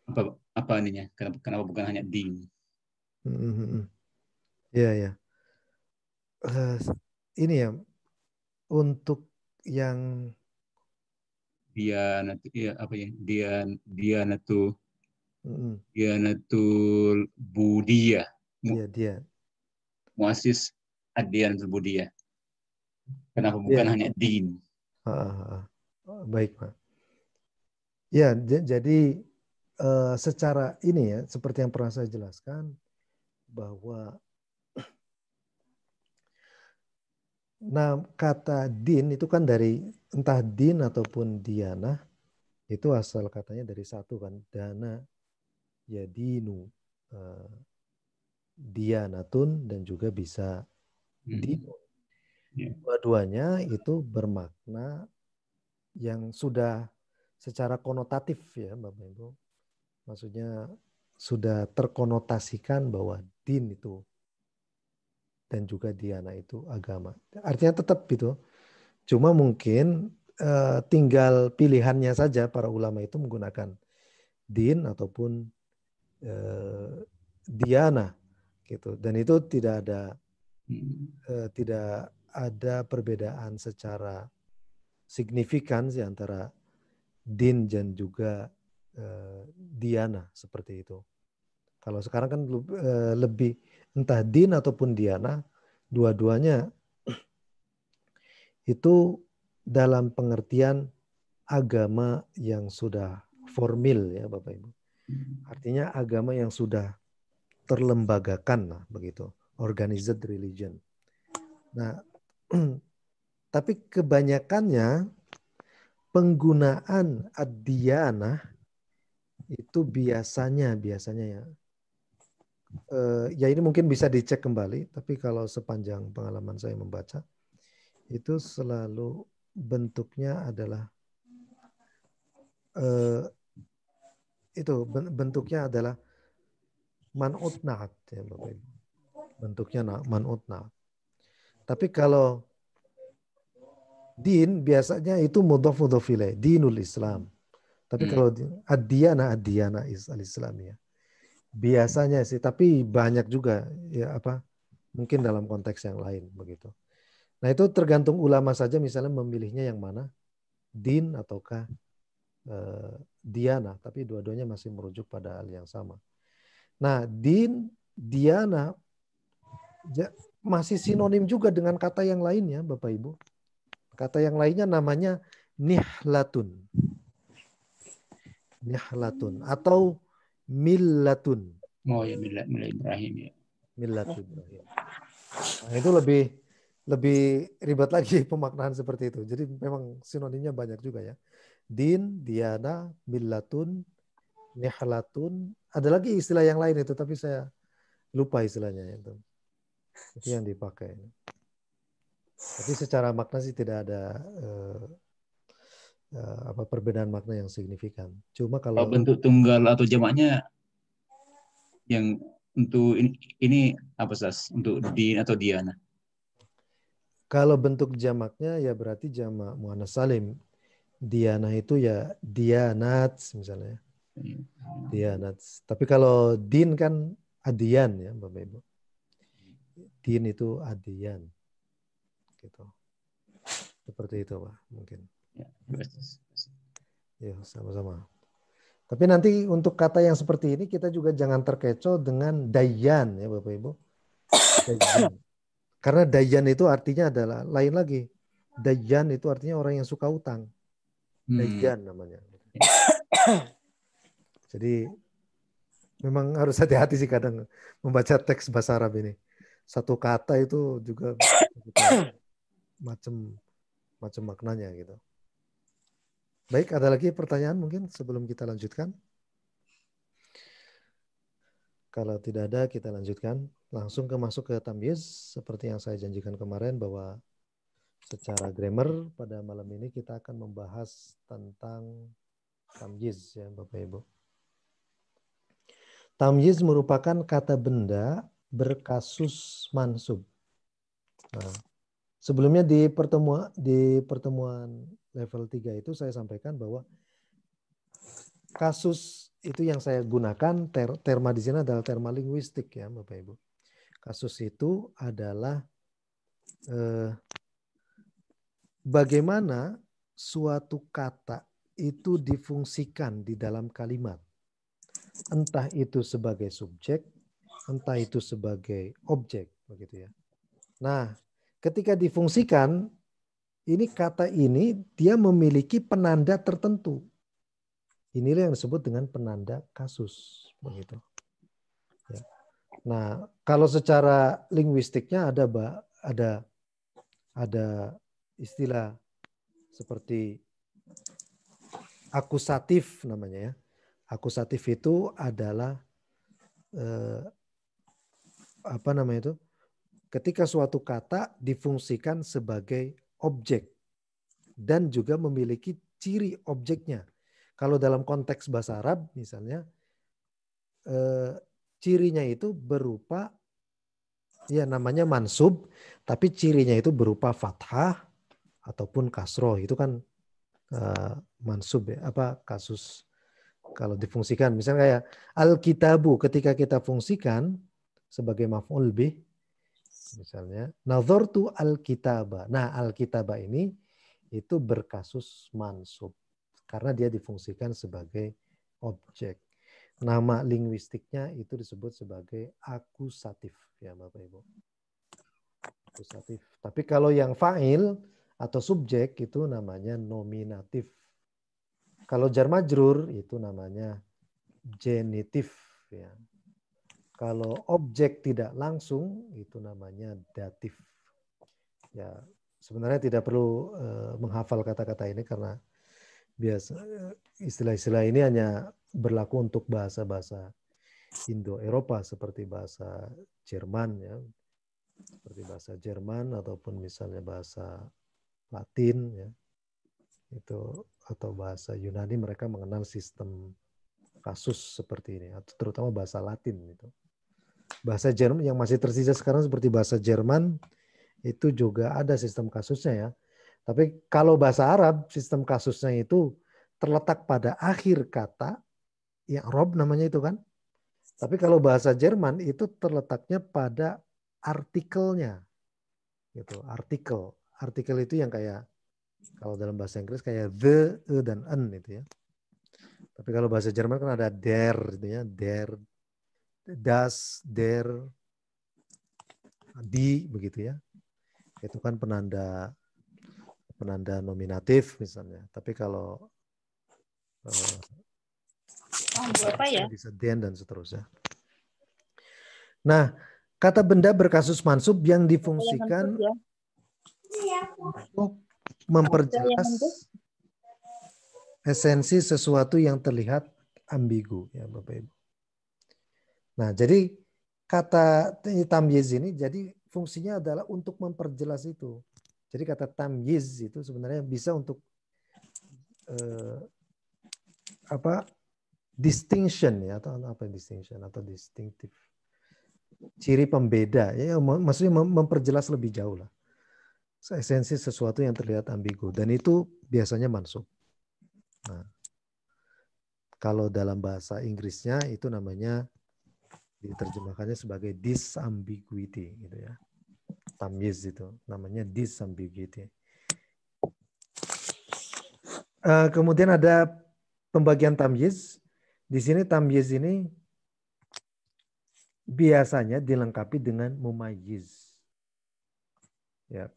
apa apa ininya? Kenapa bukan hanya din? Ya ya. Ini ya untuk yang Dianat ya apa ya? Dianatul mm, Buddhia. dia Muasis ad-Diyanatul Buddhia. Kenapa bukan ya. hanya din? Baik Pak. Ya, jadi secara ini ya, seperti yang pernah saya jelaskan bahwa kata din itu kan dari entah din ataupun diana, itu asal katanya dari satu kan, dana ya dinu, dianatun dan juga bisa dinun. Dua-duanya itu bermakna yang sudah secara konotatif ya Bapak Ibu. Maksudnya sudah terkonotasikan bahwa din itu dan juga diana itu agama. Artinya tetap gitu. Cuma mungkin tinggal pilihannya saja para ulama itu menggunakan din ataupun diana gitu. Dan itu tidak ada perbedaan secara signifikan sih antara din dan juga diana seperti itu. Kalau sekarang kan lebih entah din ataupun diana, dua-duanya itu dalam pengertian agama yang sudah formil ya Bapak Ibu. Artinya agama yang sudah terlembagakan lah begitu, organized religion. Nah, tapi kebanyakannya penggunaan ad-diyanah itu biasanya ya. Ya ini mungkin bisa dicek kembali, tapi kalau sepanjang pengalaman saya membaca, itu selalu bentuknya adalah bentuknya adalah man'ut na'at ya Bapak Ibu. Bentuknya man'ut na'at. Tapi kalau din biasanya itu mudhaf ilaih, dinul Islam. Tapi kalau ad-diyana al-Islamiyah. Biasanya sih, tapi banyak juga ya mungkin dalam konteks yang lain begitu. Nah, itu tergantung ulama saja misalnya memilihnya yang mana, din ataukah diana, tapi dua-duanya masih merujuk pada hal yang sama. Nah, din, diana masih sinonim juga dengan kata yang lainnya, Bapak Ibu. Kata yang lainnya namanya nihlatun. Nihlatun atau millatun. Oh ya, millat Ibrahim ya. Millat Ibrahim. Nah, itu lebih ribet lagi pemaknaan seperti itu. Jadi memang sinonimnya banyak juga ya. Din, diana, millatun, nihlatun. Ada lagi istilah yang lain itu, tapi saya lupa istilahnya itu. Itu yang dipakai. Tapi secara makna sih tidak ada perbedaan makna yang signifikan. Cuma Kalau kalau bentuk tunggal atau jamaknya yang untuk ini apa Sas? Untuk din atau diana? kalau bentuk jamaknya ya berarti jamak muannas salim. Diana itu ya dianat misalnya. Dianat. Tapi kalau din kan adian ya Bapak Ibu. Din itu adian. Gitu. Seperti itu Pak mungkin. Ya, sama-sama. Tapi nanti untuk kata yang seperti ini kita juga jangan terkecoh dengan dayan ya Bapak Ibu. Dayan. Karena dayan itu artinya adalah lain lagi. Dayan itu artinya orang yang suka utang. Dayan namanya. Jadi memang harus hati-hati sih kadang membaca teks bahasa Arab ini. Satu kata itu juga macam maknanya gitu. Baik, ada lagi pertanyaan mungkin sebelum kita lanjutkan? Kalau tidak ada, kita lanjutkan. Langsung masuk ke tamyiz. Seperti yang saya janjikan kemarin bahwa secara grammar pada malam ini kita akan membahas tentang tamyiz ya Bapak Ibu. Tamyiz merupakan kata benda berkasus mansub. Nah, sebelumnya di pertemuan level 3 itu saya sampaikan bahwa kasus itu yang saya gunakan terma di sini adalah terma linguistik ya Bapak Ibu. Kasus itu adalah bagaimana suatu kata itu difungsikan di dalam kalimat. Entah itu sebagai subjek, entah itu sebagai objek, begitu ya. Nah, ketika difungsikan, ini kata ini dia memiliki penanda tertentu. Inilah yang disebut dengan penanda kasus, begitu. Ya. Nah, kalau secara linguistiknya ada istilah seperti akusatif namanya ya. Akusatif itu adalah apa namanya itu? Ketika suatu kata difungsikan sebagai objek dan juga memiliki ciri objeknya. Kalau dalam konteks bahasa Arab misalnya cirinya itu berupa ya namanya mansub, tapi cirinya itu berupa fathah ataupun kasroh. Itu kan mansub ya, apa kasus kalau difungsikan. Misalnya kayak al-kitabu ketika kita fungsikan sebagai maf'ul bih, misalnya nazartu al-kitaba. Nah, al-kitaba ini itu berkasus mansub karena dia difungsikan sebagai objek. Nama linguistiknya itu disebut sebagai akusatif ya Bapak Ibu. Akusatif. Tapi kalau yang fa'il atau subjek itu namanya nominatif. Kalau jar majrur itu namanya genitif ya. Kalau objek tidak langsung itu namanya datif. Ya, sebenarnya tidak perlu menghafal kata-kata ini karena biasa istilah-istilah ini hanya berlaku untuk bahasa-bahasa Indo-Eropa seperti bahasa Jerman ya. Seperti bahasa Jerman ataupun misalnya bahasa Latin ya. Itu atau bahasa Yunani mereka mengenal sistem kasus seperti ini atau terutama bahasa Latin itu. Bahasa Jerman yang masih tersisa sekarang seperti bahasa Jerman itu juga ada sistem kasusnya ya. Tapi kalau bahasa Arab sistem kasusnya itu terletak pada akhir kata, ya Rob namanya itu kan. Tapi kalau bahasa Jerman itu terletaknya pada artikelnya. Gitu, artikel. Artikel itu yang kayak kalau dalam bahasa Inggris kayak the, dan an itu ya. Tapi kalau bahasa Jerman kan ada der gitu ya, der, das, der, di begitu ya. Itu kan penanda nominatif misalnya. Tapi kalau Apa ya? bisa den dan seterusnya. Nah, kata benda berkasus mansub yang difungsikan untuk memperjelas esensi sesuatu yang terlihat ambigu ya Bapak Ibu. Nah, jadi kata tamyiz ini jadi fungsinya adalah untuk memperjelas itu. Jadi kata tamyiz itu sebenarnya bisa untuk distinction ya atau apa distinction atau distinctive. Ciri pembeda ya maksudnya memperjelas lebih jauh lah. Esensi sesuatu yang terlihat ambigu dan itu biasanya mansub. Nah, kalau dalam bahasa Inggrisnya itu namanya diterjemahkannya sebagai disambiguity gitu ya. Tamyiz itu namanya disambiguity. Kemudian ada pembagian tamyiz. Di sini tamyiz ini biasanya dilengkapi dengan mumayyiz. Ya.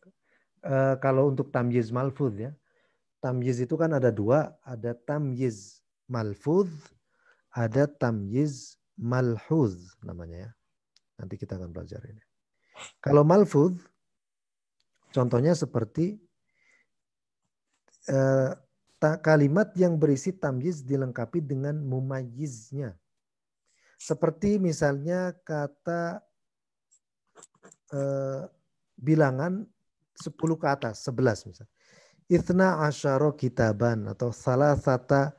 Kalau untuk tamyiz malfudz ya. Tamyiz itu kan ada dua, ada tamyiz malfudz, ada tamyiz malhuz namanya ya. Nanti kita akan belajar ini. Kalau malfudz contohnya seperti kalimat yang berisi tamyiz dilengkapi dengan mumayyiznya. Seperti misalnya kata bilangan 10 ke atas, 11 misalnya. Ithna asyara kitaban atau salasata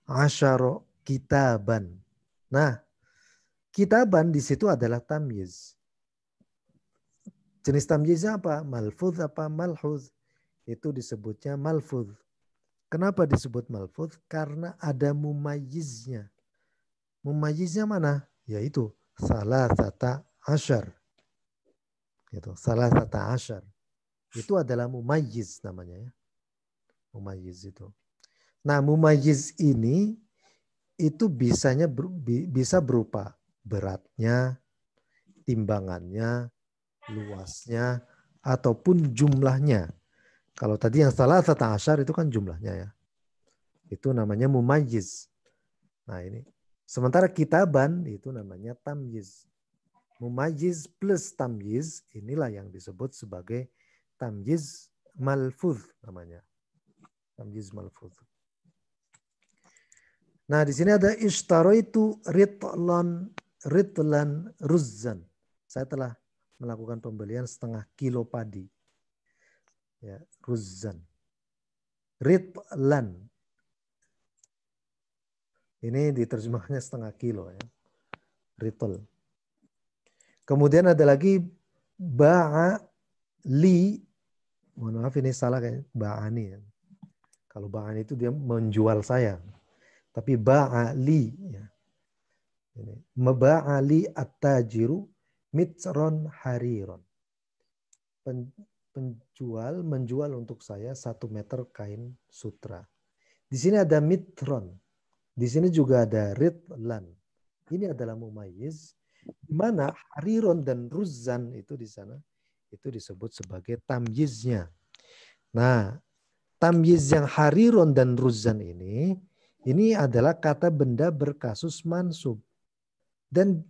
asyara kitaban. Nah, kitaban di situ adalah tamyiz. Jenis tamyiznya apa? Malfuz apa malhuz? Itu disebutnya malfuz. Kenapa disebut malfuz? Karena ada mumayyiznya. Mumayyiznya mana? Yaitu salasata asyar. Gitu. Salasata asyar. Itu adalah mumayyiz namanya ya. Mumayyiz itu. Nah, mumayyiz ini itu bisa berupa beratnya, timbangannya, luasnya, ataupun jumlahnya. Kalau tadi yang salasata asyar itu kan jumlahnya ya. Itu namanya mumayyiz. Nah ini. Sementara kitaban itu namanya tamyiz. Mumayyiz plus tamyiz inilah yang disebut sebagai tamyiz malfuz namanya. Tamyiz malfuz. Nah di sini ada ishtaraitu ritlan ruzzan. Saya telah melakukan pembelian setengah kilo padi. Ya, ruzzan. Ritlan. Ini diterjemahnya setengah kilo ya. Ritl. Kemudian ada lagi ba'ali. Mohon maaf ini salah kayaknya. Ba'ani. Ya. Kalau ba'ani itu dia menjual saya. Tapi ba'ali. Ya. Ba'ali at-tajiru mitron hariron. Penjual menjual untuk saya 1 meter kain sutra. Di sini ada mitron. Di sini juga ada ritlan. Ini adalah mumayyiz. Di mana hariron dan ruzzan itu di sana itu disebut sebagai tamyiznya. Nah, tamyiz yang hariron dan ruzzan ini adalah kata benda berkasus mansub. Dan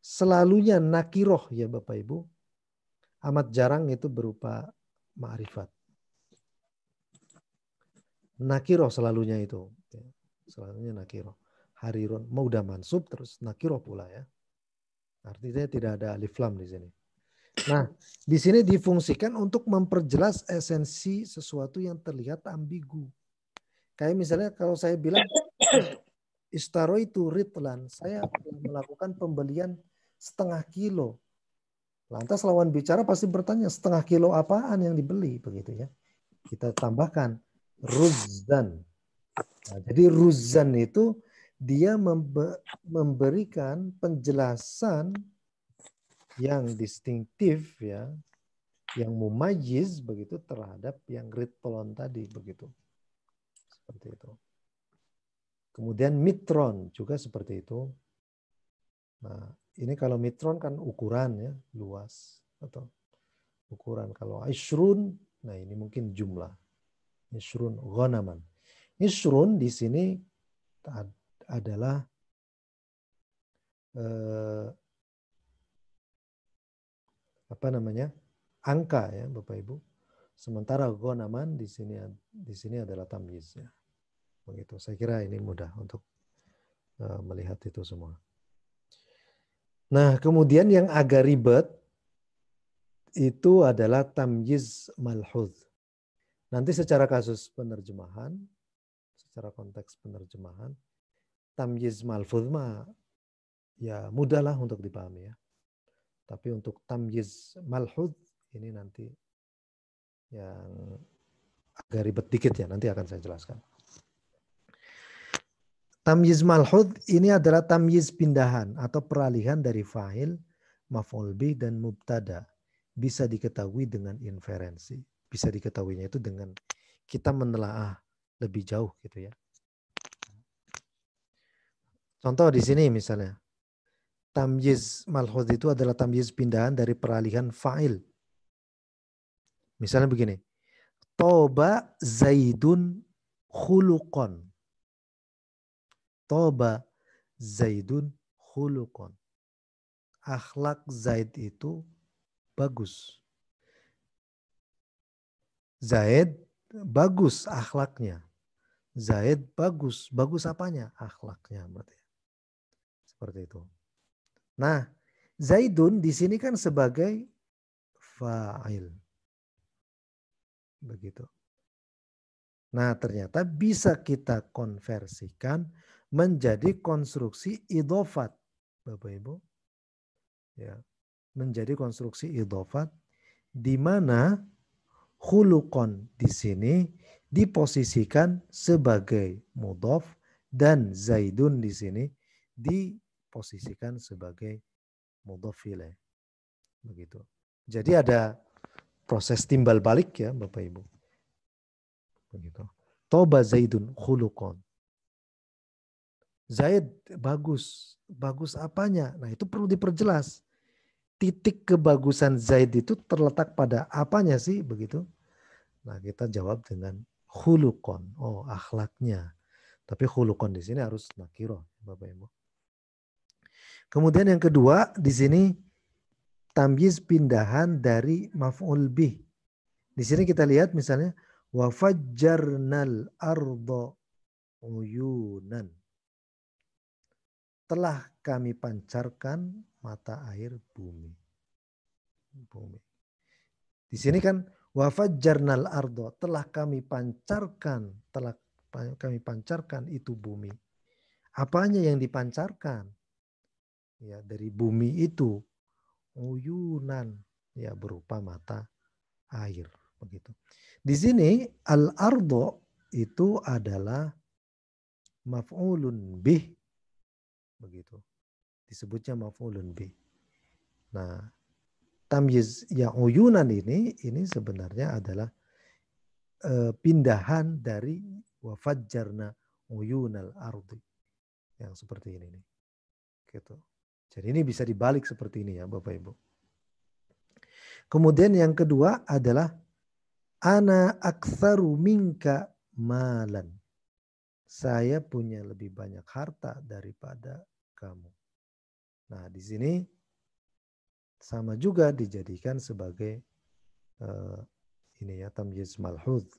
selalunya nakiroh ya Bapak Ibu. Amat jarang itu berupa ma'rifat. Nakiroh selalunya itu. Selalunya nakiroh. Hariron mau udah mansub terus nakiroh pula ya. Artinya tidak ada alif lam di sini. Nah, di sini difungsikan untuk memperjelas esensi sesuatu yang terlihat ambigu. Kayak misalnya kalau saya bilang istaro itu ritlan, saya melakukan pembelian setengah kilo. Lantas lawan bicara pasti bertanya setengah kilo apaan yang dibeli begitu ya. Kita tambahkan ruzzan. Nah, jadi ruzzan itu dia memberikan penjelasan yang distintif ya, yang mumayyiz begitu terhadap yang ritolon tadi begitu. Seperti itu. Kemudian mitron juga seperti itu. Nah, ini kalau mitron kan ukuran ya, luas atau ukuran. Kalau ishrun, nah ini mungkin jumlah. Ishrun ghanaman. Ishrun di sini adalah apa namanya? Angka ya, Bapak Ibu. Sementara ghanaman di sini adalah tamyiz ya. Begitu. Saya kira ini mudah untuk melihat itu semua. Nah, kemudian yang agak ribet itu adalah tamyiz malhuz. Nanti secara kasus penerjemahan, secara konteks penerjemahan, tamyiz malhuz mah ya mudahlah untuk dipahami ya. Tapi untuk tamyiz malhuz ini nanti yang agak ribet dikit ya, nanti akan saya jelaskan. Tamyiz malhuz ini adalah tamyiz pindahan atau peralihan dari fa'il, maf'ul bih dan mubtada. Bisa diketahui dengan inferensi. Bisa diketahuinya itu dengan kita menelaah lebih jauh gitu ya. Contoh di sini misalnya. Tamyiz malhuz itu adalah tamyiz pindahan dari peralihan fa'il. Misalnya begini. Toba Zaidun khuluqon. Toba Zaidun khuluqon. Akhlak Zaid itu bagus. Zaid bagus akhlaknya. Zaid bagus. Bagus apanya? Akhlaknya berarti. Seperti itu. Nah, Zaidun di sini kan sebagai fa'il. Begitu. Nah, ternyata bisa kita konversikan menjadi konstruksi idhofat. Bapak Ibu. Ya, menjadi konstruksi idhofat di mana khuluqon di sini diposisikan sebagai mudhof dan Zaidun di sini diposisikan sebagai mudhof ilaih. Begitu. Jadi ada proses timbal balik ya Bapak Ibu. Begitu. Toba Zaidun khuluqon. Zaid bagus. Bagus apanya? Nah, itu perlu diperjelas. Titik kebagusan Zaid itu terletak pada apanya sih? Begitu. Nah, kita jawab dengan khuluqon. Oh, akhlaknya. Tapi khuluqon di sini harus nakiro, Bapak Ibu. Kemudian yang kedua, di sini tamyiz pindahan dari maf'ul bih. Di sini kita lihat misalnya wa fajjarnal arda uyunan. Telah kami pancarkan mata air bumi. Di sini kan wa fajjarnal arda, telah kami pancarkan itu bumi. Apanya yang dipancarkan? Ya, dari bumi itu uyunan, ya berupa mata air begitu. Di sini al-ardo itu adalah maf'ulun bih begitu. Disebutnya maf'ulun bih. Nah, tamyiz yang uyunan ini sebenarnya adalah pindahan dari wa fajjarna uyunal ardi. Yang seperti ini nih. Gitu. Jadi ini bisa dibalik seperti ini ya Bapak Ibu. Kemudian yang kedua adalah ana aktsaru minka malan. Saya punya lebih banyak harta daripada kamu. Nah, di sini sama juga dijadikan sebagai ini ya tamyiz malhudz.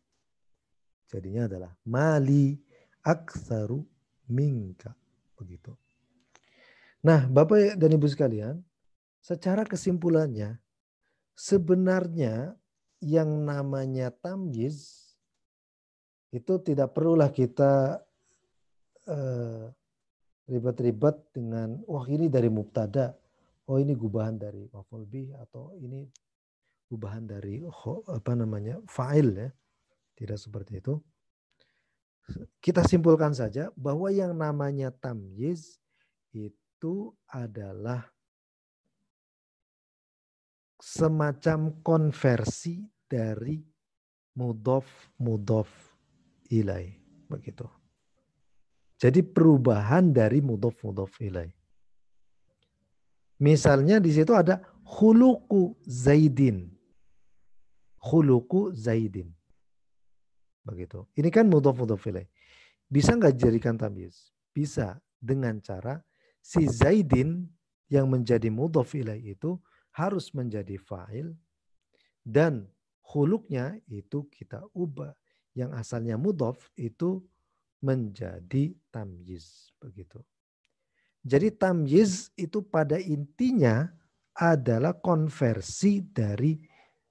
Jadinya adalah mali aktsaru minka begitu. Nah, Bapak dan Ibu sekalian, secara kesimpulannya sebenarnya yang namanya tamyiz itu tidak perlulah kita ribet-ribet dengan wah ini dari mubtada, oh ini gubahan dari maf'ul bih atau ini gubahan dari fa'il ya. Tidak seperti itu. Kita simpulkan saja bahwa yang namanya tamyiz itu adalah semacam konversi dari mudhof ilaih begitu. Jadi perubahan dari mudhof ilaih. Misalnya di situ ada khuluqu Zaidin. Khuluqu Zaidin. Begitu. Ini kan mudhof ilaih. Bisa nggak dijadikan tamyiz? Bisa dengan cara si Zaidin yang menjadi mudhof ilaih itu harus menjadi fa'il dan khuluqnya itu kita ubah. Yang asalnya mudhof itu menjadi tamyiz begitu. Jadi tamyiz itu pada intinya adalah konversi dari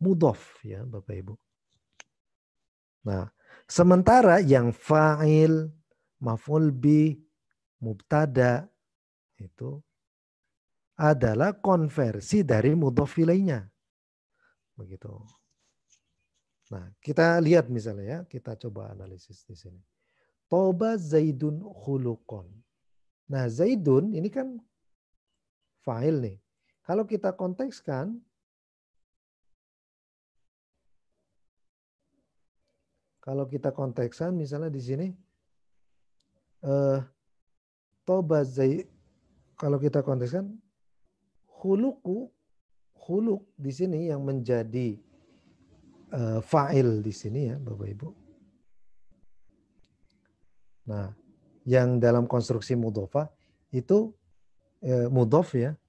mudhof ya Bapak Ibu. Nah, sementara yang fa'il, maf'ul bih, mubtada itu adalah konversi dari mudhof ilaihnya. Begitu. Nah, kita lihat misalnya ya, kita coba analisis di sini. Toba Zaidun khuluqon. Nah, Zaidun ini kan fa'il nih. Kalau kita kontekskan, misalnya di sini Toba Zaid, kalau kita kontekskan khuluq di sini yang menjadi fa'il di sini ya Bapak Ibu. Nah, yang dalam konstruksi mudhofah itu mudhof ya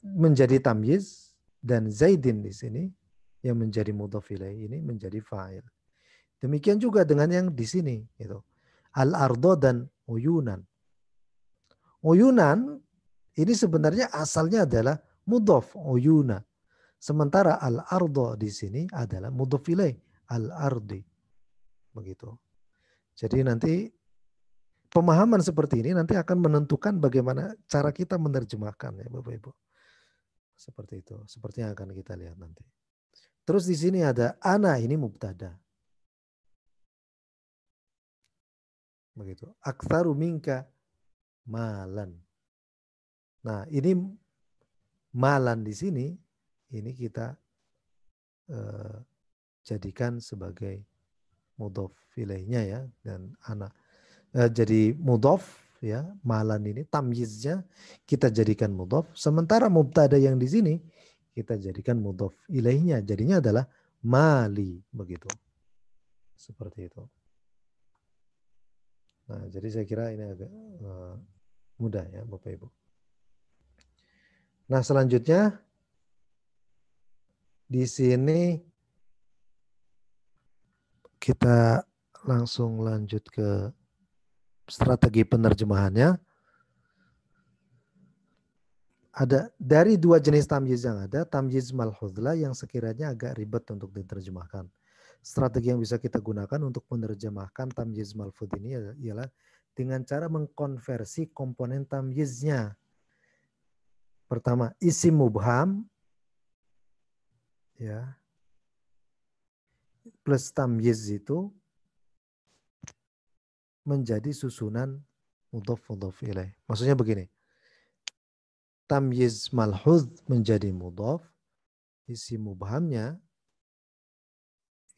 menjadi tamyiz dan Zaidin di sini yang menjadi mudhof ilaih ini menjadi fa'il. Demikian juga dengan yang di sini gitu. Al-ardo dan uyunan. Uyunan ini sebenarnya asalnya adalah mudhof uyuna. Sementara al-ardo di sini adalah mudhof ilaih al-ardi. Begitu. Jadi nanti pemahaman seperti ini nanti akan menentukan bagaimana cara kita menerjemahkan ya Bapak Ibu. Seperti itu. Seperti yang akan kita lihat nanti. Terus di sini ada ana, ini mubtada. Begitu. Aktsaru minka malan. Nah, ini malan di sini ini kita jadikan sebagai mudhof ilaihnya ya, dan ana jadi mudhof ya, malan ini tamyiznya kita jadikan mudhof, sementara mubtada yang di sini kita jadikan mudhof ilaihnya, jadinya adalah mali, begitu. Seperti itu. Nah, jadi saya kira ini agak mudah ya Bapak Ibu. Nah, selanjutnya di sini kita langsung lanjut ke strategi penerjemahannya. Ada dari dua jenis tamyiz yang ada, tamyiz malhudlah yang sekiranya agak ribet untuk diterjemahkan. Strategi yang bisa kita gunakan untuk menerjemahkan tamyiz malhud ini ialah dengan cara mengkonversi komponen tamyiznya. Pertama, isim mubham ya, plus tamyiz itu menjadi susunan mudhof ilaih. Maksudnya begini. Tamyiz malhuz menjadi mudhof, isim mubhamnya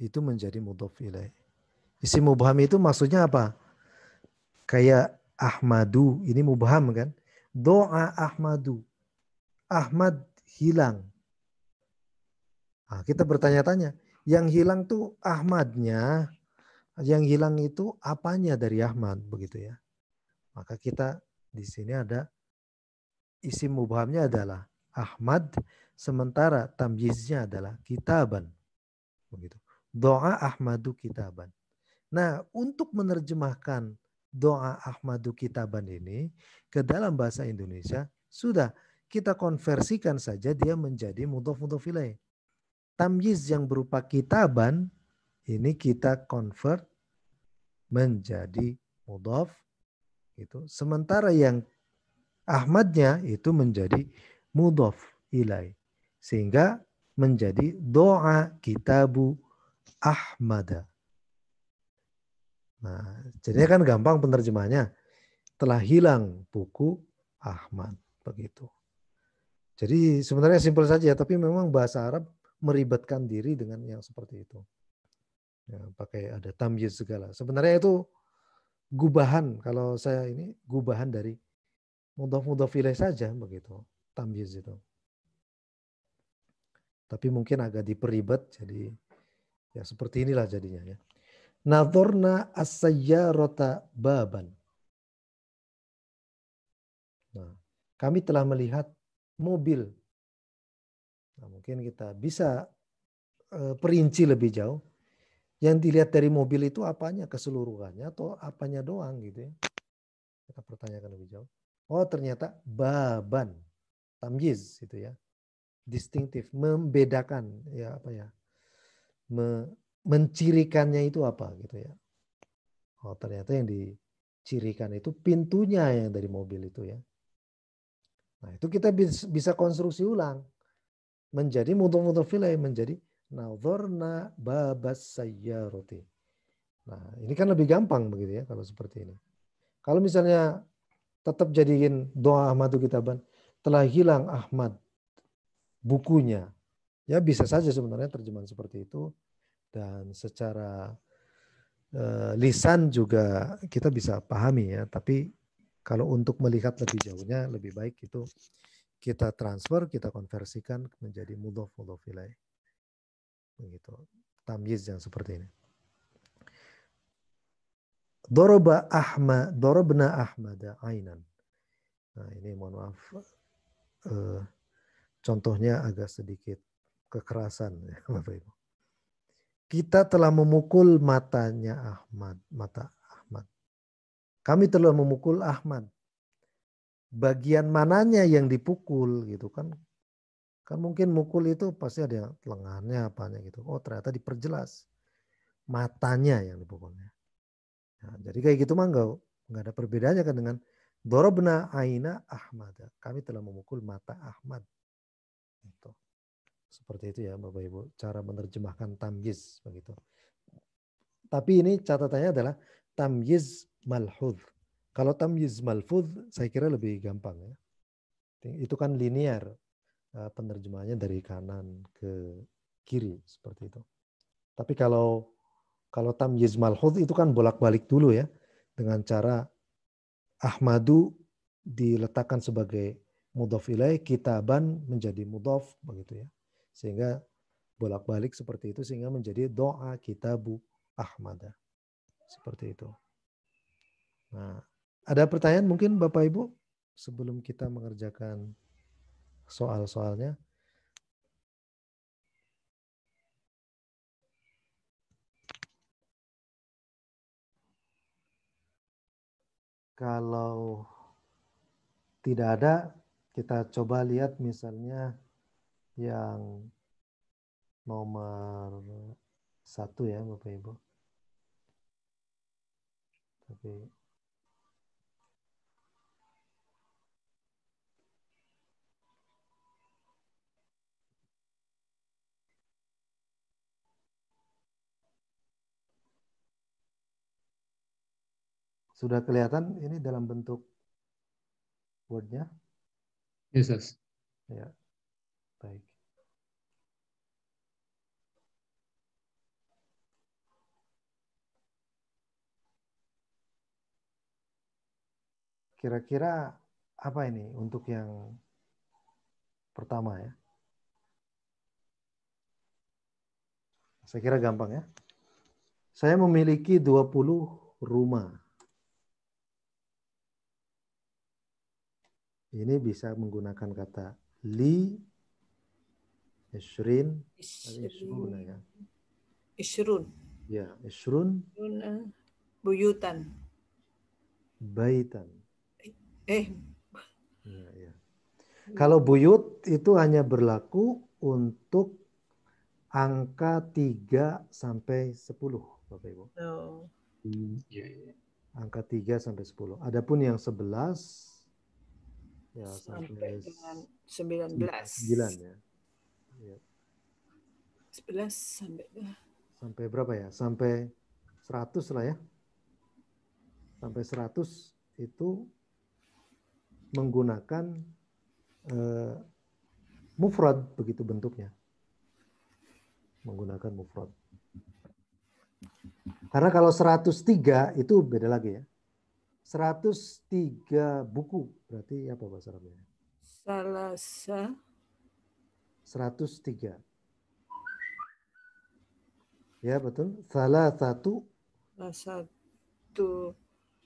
itu menjadi mudhof ilaih. Isim mubham itu maksudnya apa? Kayak Ahmadu, ini mubham kan? Doa Ahmadu. Ahmad hilang. Nah, kita bertanya-tanya, yang hilang tuh Ahmadnya, yang hilang itu apanya dari Ahmad, begitu ya. Maka kita di sini ada isim mubhamnya adalah Ahmad, sementara tamyiznya adalah kitaban. Begitu. Doa Ahmadu kitaban. Nah, untuk menerjemahkan doa Ahmadu kitaban ini ke dalam bahasa Indonesia, sudah kita konversikan saja dia menjadi mudhof ilaih. Tamyiz yang berupa kitaban ini kita convert menjadi mudhof gitu. Sementara yang Ahmadnya itu menjadi mudhof ilaih. Sehingga menjadi doa kitabu Ahmada. Nah, jadinya kan gampang penerjemahnya. Telah hilang buku Ahmad. Begitu. Jadi sebenarnya simpel saja, tapi memang bahasa Arab meribetkan diri dengan yang seperti itu. Ya, pakai ada tamyiz segala. Sebenarnya itu gubahan. Kalau saya ini gubahan dari mudhof ilaih saja begitu. Tamyiz itu. Tapi mungkin agak diperibet, jadi ya seperti inilah jadinya ya. Nadhorna as-sayyarata baban. Nah, kami telah melihat mobil. Nah, mungkin kita bisa perinci lebih jauh. Yang dilihat dari mobil itu apanya, keseluruhannya atau apanya doang gitu ya. Kita pertanyakan lebih jauh. Oh, ternyata baban, tamyiz itu ya. Distinktif, membedakan ya apa ya. Mencirikannya itu apa gitu ya. Oh, ternyata yang dicirikan itu pintunya yang dari mobil itu ya. Nah, itu kita bisa konstruksi ulang menjadi mudhof ilaih, menjadi nadharna babas sayyarati. Nah, ini kan lebih gampang begitu ya kalau seperti ini. Kalau misalnya tetap jadiin doa Ahmadu kitaban, telah hilang Ahmad bukunya. Ya bisa saja sebenarnya terjemahan seperti itu, dan secara lisan juga kita bisa pahami ya, tapi kalau untuk melihat lebih jauhnya lebih baik itu kita transfer, kita konversikan menjadi mudhof ilaih. Begitu. Tamyiz yang seperti ini. Dorobna Ahmada ainan. Nah, ini mohon maaf. Contohnya agak sedikit kekerasan ya, Bapak Ibu. Kita telah memukul matanya Ahmad, mata Ahmad. Kami telah memukul Ahmad. Bagian mananya yang dipukul gitu kan? Kan mungkin mukul itu pasti ada lengannya apanya gitu. Oh ternyata diperjelas matanya yang dipukulnya. Nah, jadi kayak gitu mah nggak ada perbedaannya kan dengan dorobna aina Ahmad. Kami telah memukul mata Ahmad. Gitu. Seperti itu ya Bapak Ibu cara menerjemahkan tamyiz begitu. Tapi ini catatannya adalah tamyiz malhudz. Kalau tamyiz malfudz saya kira lebih gampang ya. Itu kan linear penerjemahannya dari kanan ke kiri seperti itu. Tapi kalau tamyiz malhudz itu kan bolak-balik dulu ya dengan cara Ahmadu diletakkan sebagai mudhaf ilaih, kitaban menjadi mudhaf begitu ya. Sehingga bolak-balik seperti itu sehingga menjadi doa kitabu Ahmad. Seperti itu. Nah, ada pertanyaan mungkin Bapak Ibu sebelum kita mengerjakan soal-soalnya? Kalau tidak ada, kita coba lihat misalnya yang nomor 1 ya Bapak Ibu. Tapi sudah kelihatan ini dalam bentuk Word-nya? Yes. Ya, baik. Kira-kira apa ini untuk yang pertama ya? Saya kira gampang ya. Saya memiliki 20 rumah. Ini bisa menggunakan kata li, isrin, isruna ya. Isrun. Ya, isrun, Buyutan. baitan. Eh, Ya. Kalau buyut itu hanya berlaku untuk angka 3 sampai 10, Bapak Ibu. oh, Angka 3 sampai 10. Adapun yang 11 ya sampai dengan 9 19. ya. Ya. 11 sampai Sampai berapa ya? Sampai 100 lah ya. Sampai 100 itu menggunakan mufrad begitu bentuknya. Menggunakan mufrad. Karena kalau 103 itu beda lagi ya. 103 buku berarti apa bahasa Arabnya? Salasa 103. Ya betul. Salah satu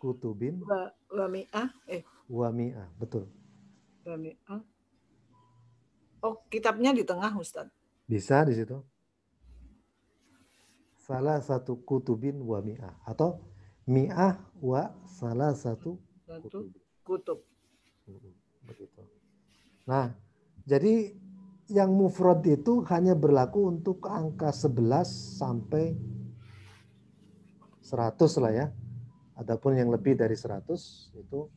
kutubin wami'ah wami'ah. Betul. wami'ah. Oh, kitabnya di tengah, Ustaz. Bisa di situ. Salah satu kutubin wami'ah. Atau mi'ah wa salah satu kutub. Begitu. Nah, jadi yang mufrad itu hanya berlaku untuk angka 11 sampai 100 lah ya. Adapun yang lebih dari 100 itu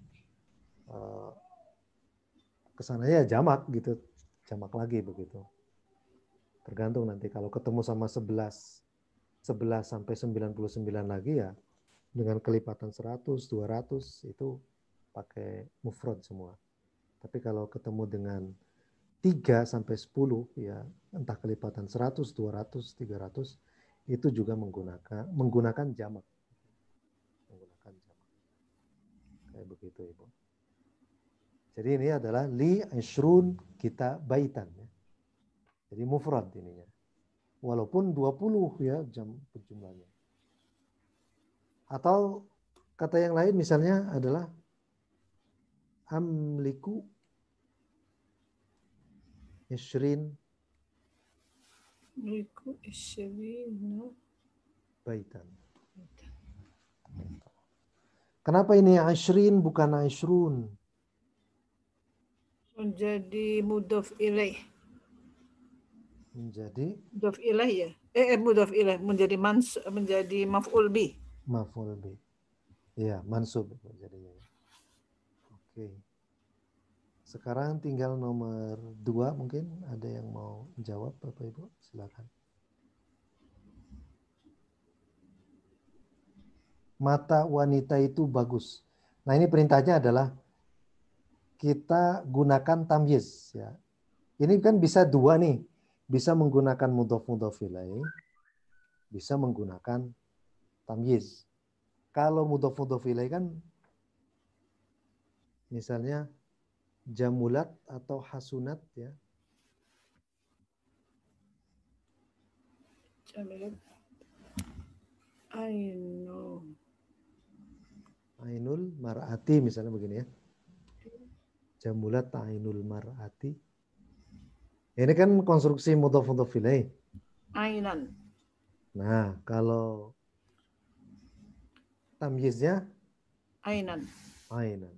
kesananya jamak gitu. Jamak lagi begitu. Tergantung nanti kalau ketemu sama 11 sampai 99 lagi ya dengan kelipatan 100, 200 itu pakai mufrad semua. Tapi kalau ketemu dengan 3 sampai 10 ya entah kelipatan 100, 200, 300 itu juga menggunakan jamak. Menggunakan jamak. Kayak begitu Ibu. Jadi ini adalah li ashrun kita baitan ya. Jadi mufrad ininya. Walaupun 20 ya jumlahnya. Atau kata yang lain misalnya adalah amliku ishrin Yamliku isyirina baitan. Kenapa ini ashrin bukan ashrun? menjadi mudhaf ilaih. Menjadi Mudhaf ilaih ya. Mudhaf ilaih menjadi maf'ul bih. maf'ul bih. Ya, mansub jadinya. Oke. Sekarang tinggal nomor 2 mungkin ada yang mau jawab Bapak Ibu, silakan. Mata wanita itu bagus. Nah, ini perintahnya adalah kita gunakan tamyiz ya. Ini kan bisa dua nih. Bisa menggunakan mudhaf ilaih, bisa menggunakan tamyiz. Kalau mudhaf ilaih kan misalnya jamulat atau hasunat ya. Jamilat Ainul mar'ati misalnya begini ya. Jamulat ainul mar'ati. Ini kan konstruksi mudhaf ilaih. ainan. Nah, kalau tamyiznya Ainan. ainan.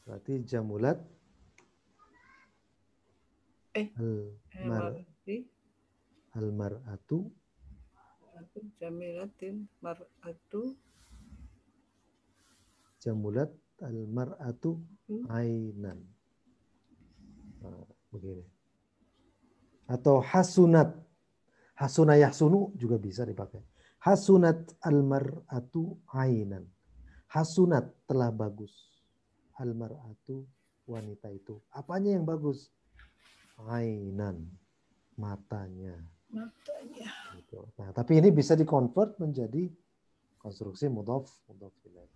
Berarti jamulat al-mar'atu Jamilatin mar'atu jamulat al-mar'atu ainan. Nah, begini. Atau hasunat. Hasuna yahsunu juga bisa dipakai. Hasunat al-mar'atu ainan. Hasunat telah bagus. Al-mar'atu wanita itu. Apanya yang bagus? Ainan. Matanya. Gitu. Nah, tapi ini bisa dikonvert menjadi konstruksi mudhaf ilaih.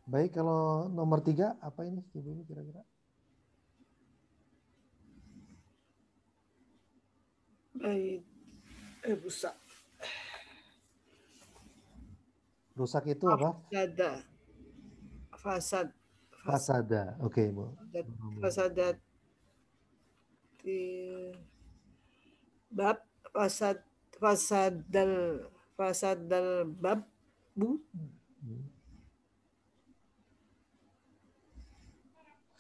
Baik, kalau nomor 3 apa ini Ibu ini kira-kira? Baik. Rusak. Rusak itu apa? Fasada. Oke, Bu. Fasadat bab fasadal bab bu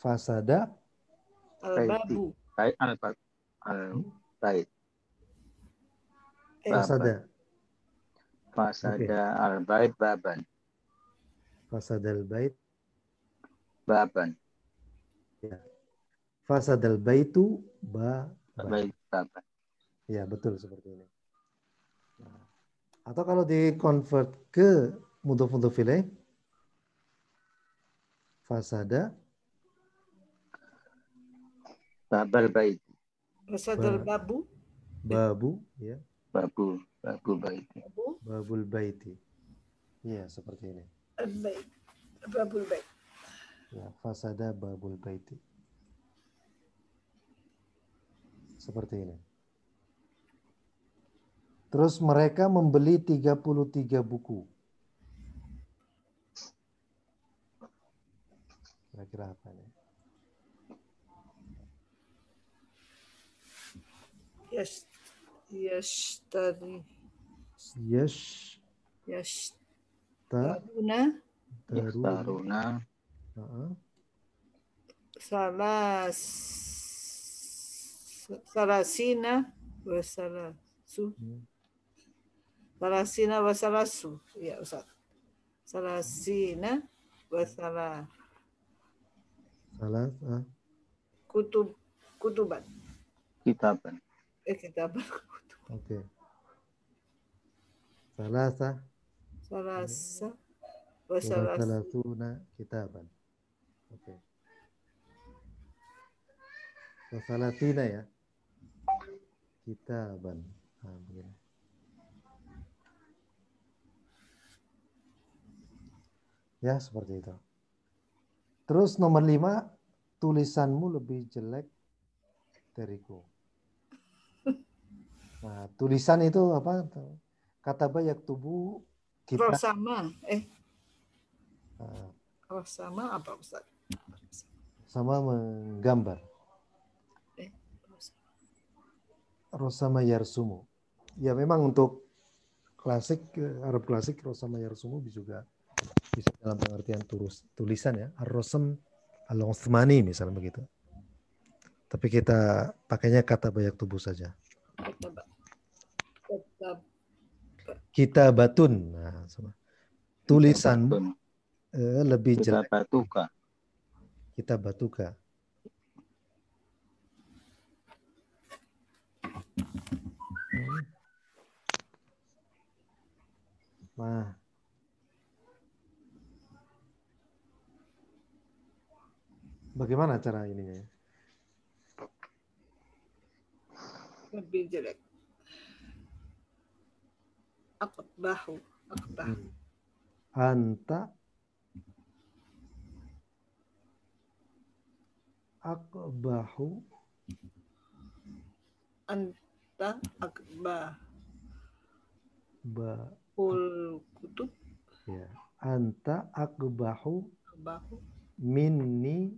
Fasada al-babu. Bait bait. Fasada. Fasada al-bait baban. Fasadal bait Baban. ya. Fasadal baitu baban. Baban. Ya, betul seperti ini. Nah, atau kalau di-convert ke mudhaf ilaih fasada babal bait. Fasadal babu. Babu ya. Babu bait. Babul baiti. Ya, seperti ini. Bait. Babul bait. Ya, fasada babul baiti. Seperti ini. Terus mereka membeli 33 buku. Kira-kira apa nih? Yashtaruna salasina wasalasu. Ya, Ustaz. Salasina wasala. Kutuban. Kitaban. Kitaban. Oke. Salasa wasalasuna kitaban. Oke. Wasalatina ya. Kitaban. Nah, begini. Ya, seperti itu. Terus nomor 5, tulisanmu lebih jelek dariku. Nah, tulisan itu apa? Kata bayak tubuh kita. Rosama. Rosama apa Ustaz? Sama menggambar. Rosama yarsumu. Ya memang untuk klasik, Arab klasik, Rosama yarsumu juga bisa dalam pengertian tulisan ya. Ar-Rosam al-Uthmani misalnya begitu. Tapi kita pakainya kata bayak tubuh saja. Kitabatun. Nah, tulisanmu lebih Kita jelek. batuka. Kitabatuka. Nah, bagaimana cara ininya? Lebih jelek. Akbahu. Anta akbahu. Anta akbahul Ba, kutub. ya. Anta akbahu Akbahu. minni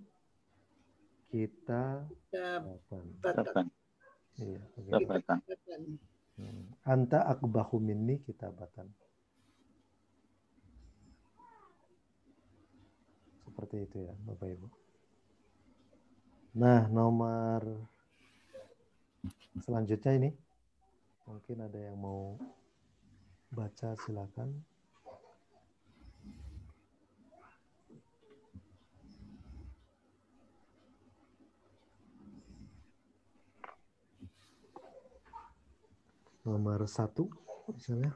kita Taban. iya, begitu. Tabatan. Anta akbahu minni kitabatan. Seperti itu ya, Bapak Ibu. Nah, nomor selanjutnya ini. Mungkin ada yang mau baca, silakan. Nomor 1 misalnya.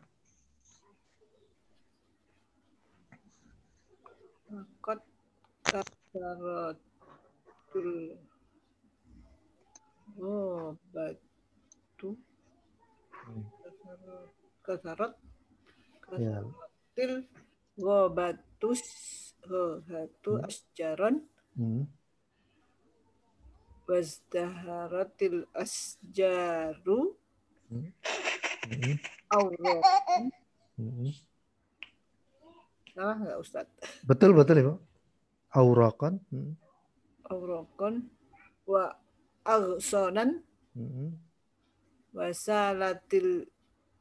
Kot kasaratul batu kasarat Ya. kasaratil gobatus hatu asjaron wazdaharatil asjaru aurokan. Salah nggak Ustadz? Betul Ibu. Aurokon. Aurokon wa aghsonan wasalatil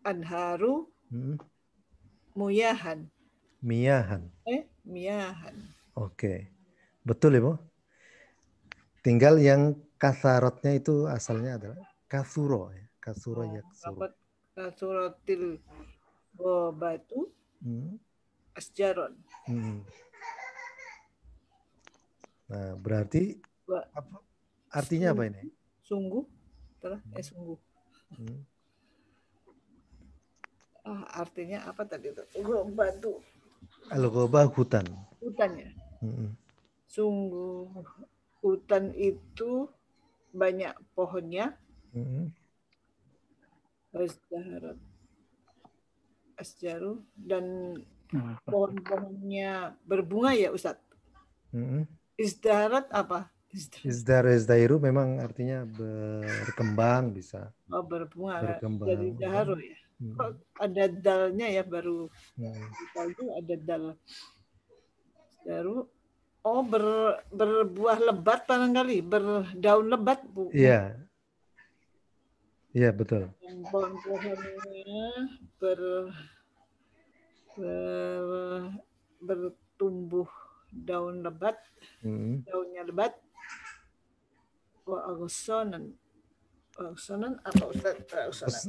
anharu muyahan. Miyahan. Miyahan. Oke. Betul Ibu. Tinggal yang kasarotnya itu asalnya adalah kasuro ya. Kasuro yaksuro. Kasuratil gobatu asjaron. Nah, berarti artinya apa ini? Sungguh. Sungguh. Artinya apa tadi itu? Gobatu. Al-ghobah hutan. Hutan ya. Sungguh hutan itu banyak pohonnya. Asjaru dan pohon-pohonnya berbunga ya Ustadz. Izdarat apa? Izdairu memang artinya berkembang bisa. Berbunga. Berkembang. Dari daharu ya. Kok ada dalnya ya baru. Itu ada dal. Izdaru. Berbuah lebat barangkali, berdaun lebat Bu. Iya. Iya betul. Pohon-pohonnya bertumbuh daun lebat, daunnya lebat. Wa aghsonan apa Ustaz?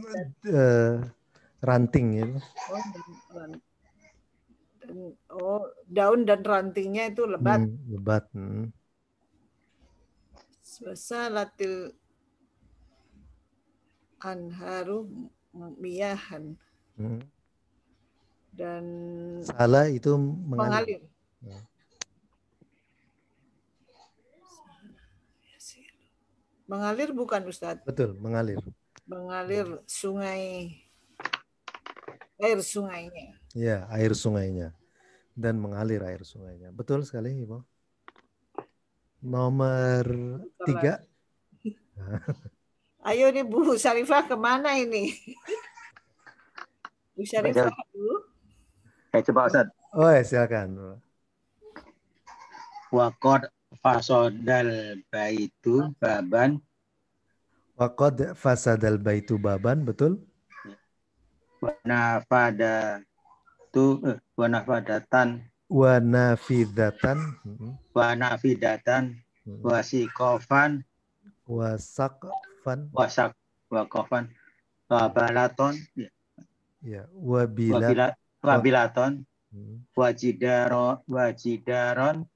Ranting ya. Daun dan rantingnya itu lebat. Lebat. Wasalatil anharu miyahan. Dan salah itu mengalir. Mengalir bukan Ustadz? Betul, mengalir. Mengalir sungai, air sungainya. Ya, air sungainya. Dan mengalir air sungainya. Betul sekali, Ibu. Nomor 3. Ayo nih Bu Syarifah kemana ini? Bu Syarifah dulu. Coba Ustaz. Oh ya, silakan. Waqad fasodal baitu baban. Waqad fasadal baitu baban, betul? Wa nafadatan Wa nafidatan. wa nafidatan wa sikofan Wa saqfan. wa kofan wa balaton Ya. wa bilaton wa jidaron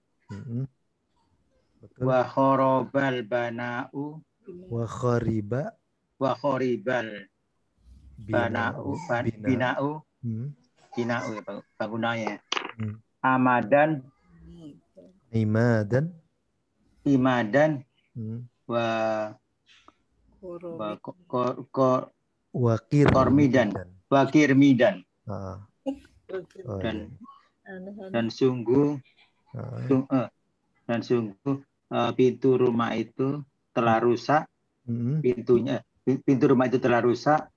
Betul. wa khorobal bana'u Wa khoribal bina'u ya bangunannya. Imadan wa kirmidan dan sungguh pintu rumah itu telah rusak, pintu rumah itu telah rusak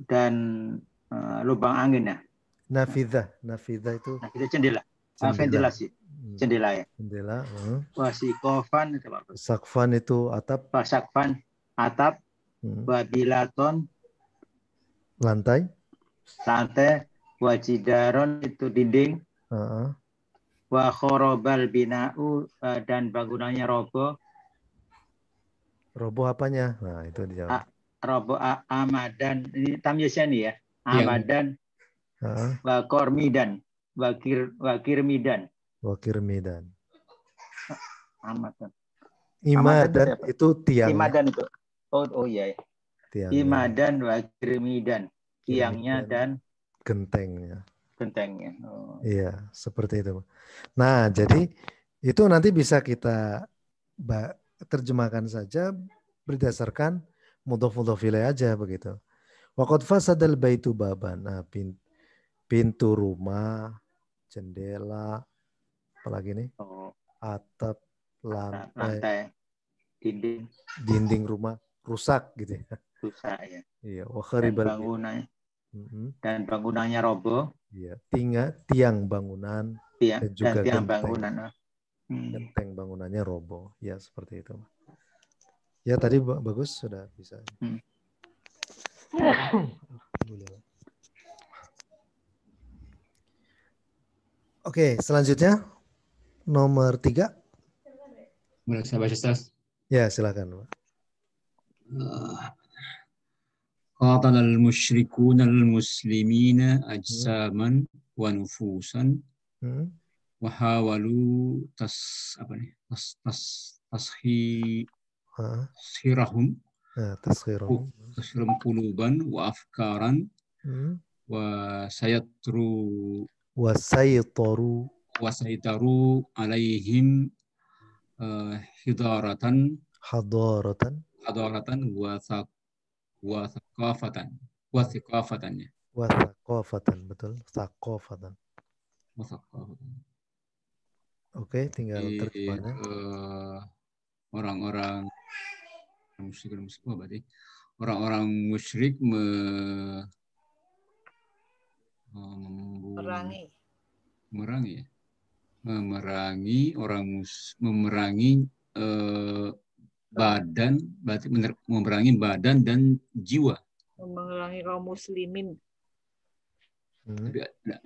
dan lubang angin ya. Nafidah itu jendela sih. Jendela ya. Jendela. Wasikofan Sakfan itu atap. Sakfan atap. Wabilaton lantai. Wajidaron itu dinding. Wa khorobal bina'u dan bangunannya roboh. Roboh apanya? Nah, itu dijawab. Roboh amadan, ini tamyizni ya. Amadan. Wa kormidan. Wa kirmidan. Amadan. Imadan itu tiang. Imadan itu. Oh iya. Tiang, Imadan wa kirmidan. Tiangnya dan gentengnya. Oh. Iya, seperti itu. Nah, jadi itu nanti bisa kita terjemahkan saja berdasarkan mudhof ilaih aja begitu. Waqad fasadal baitu baban. Nah, pintu rumah, jendela, apalagi nih? Atap, lantai, dinding rumah rusak gitu ya. Rusak ya. Iya, dan bangunannya roboh. Iya, tiang bangunan dan juga tiang bangunan. Genteng bangunannya roboh. Ya, seperti itu. Ya, tadi bagus sudah bisa. Oke, selanjutnya nomor 3. Boleh saya baca, Ustaz? Ya, silakan, Pak. Qatala al-musyrikuna al-muslimina ajsaman wa nufusan wa hawalu tashirahum quluban wa afkaran wa saytaru alaihim hadaratan wa thaqafatan betul, thaqafatan. Oke, tinggal terjemahnya. Orang-orang musyrik badan, berarti memerangi badan dan jiwa. Memerangi kaum muslimin.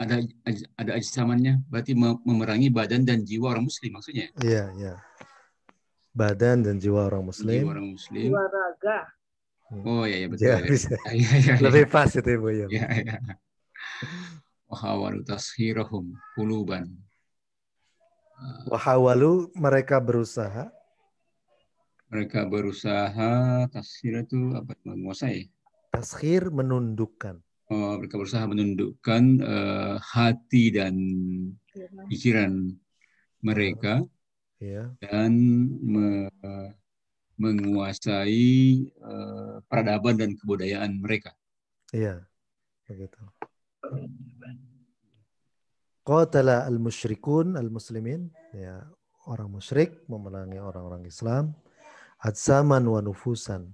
Ada ajsamannya, berarti memerangi badan dan jiwa orang muslim maksudnya. Iya, iya. Badan dan jiwa orang muslim. Jiwa raga. Oh iya betul. Ya. Lebih pas itu, Bu. Ya. Wahawalu tashirahum quluban. Wahawalu mereka berusaha. Tashir itu apa? Menguasai. Tashir menundukkan. Mereka berusaha menundukkan hati dan pikiran mereka dan menguasai peradaban dan kebudayaan mereka. Iya, begitu. Qatala al-musyrikun al-muslimin, ya, orang musyrik memerangi orang-orang Islam, adzaman wa nufusan.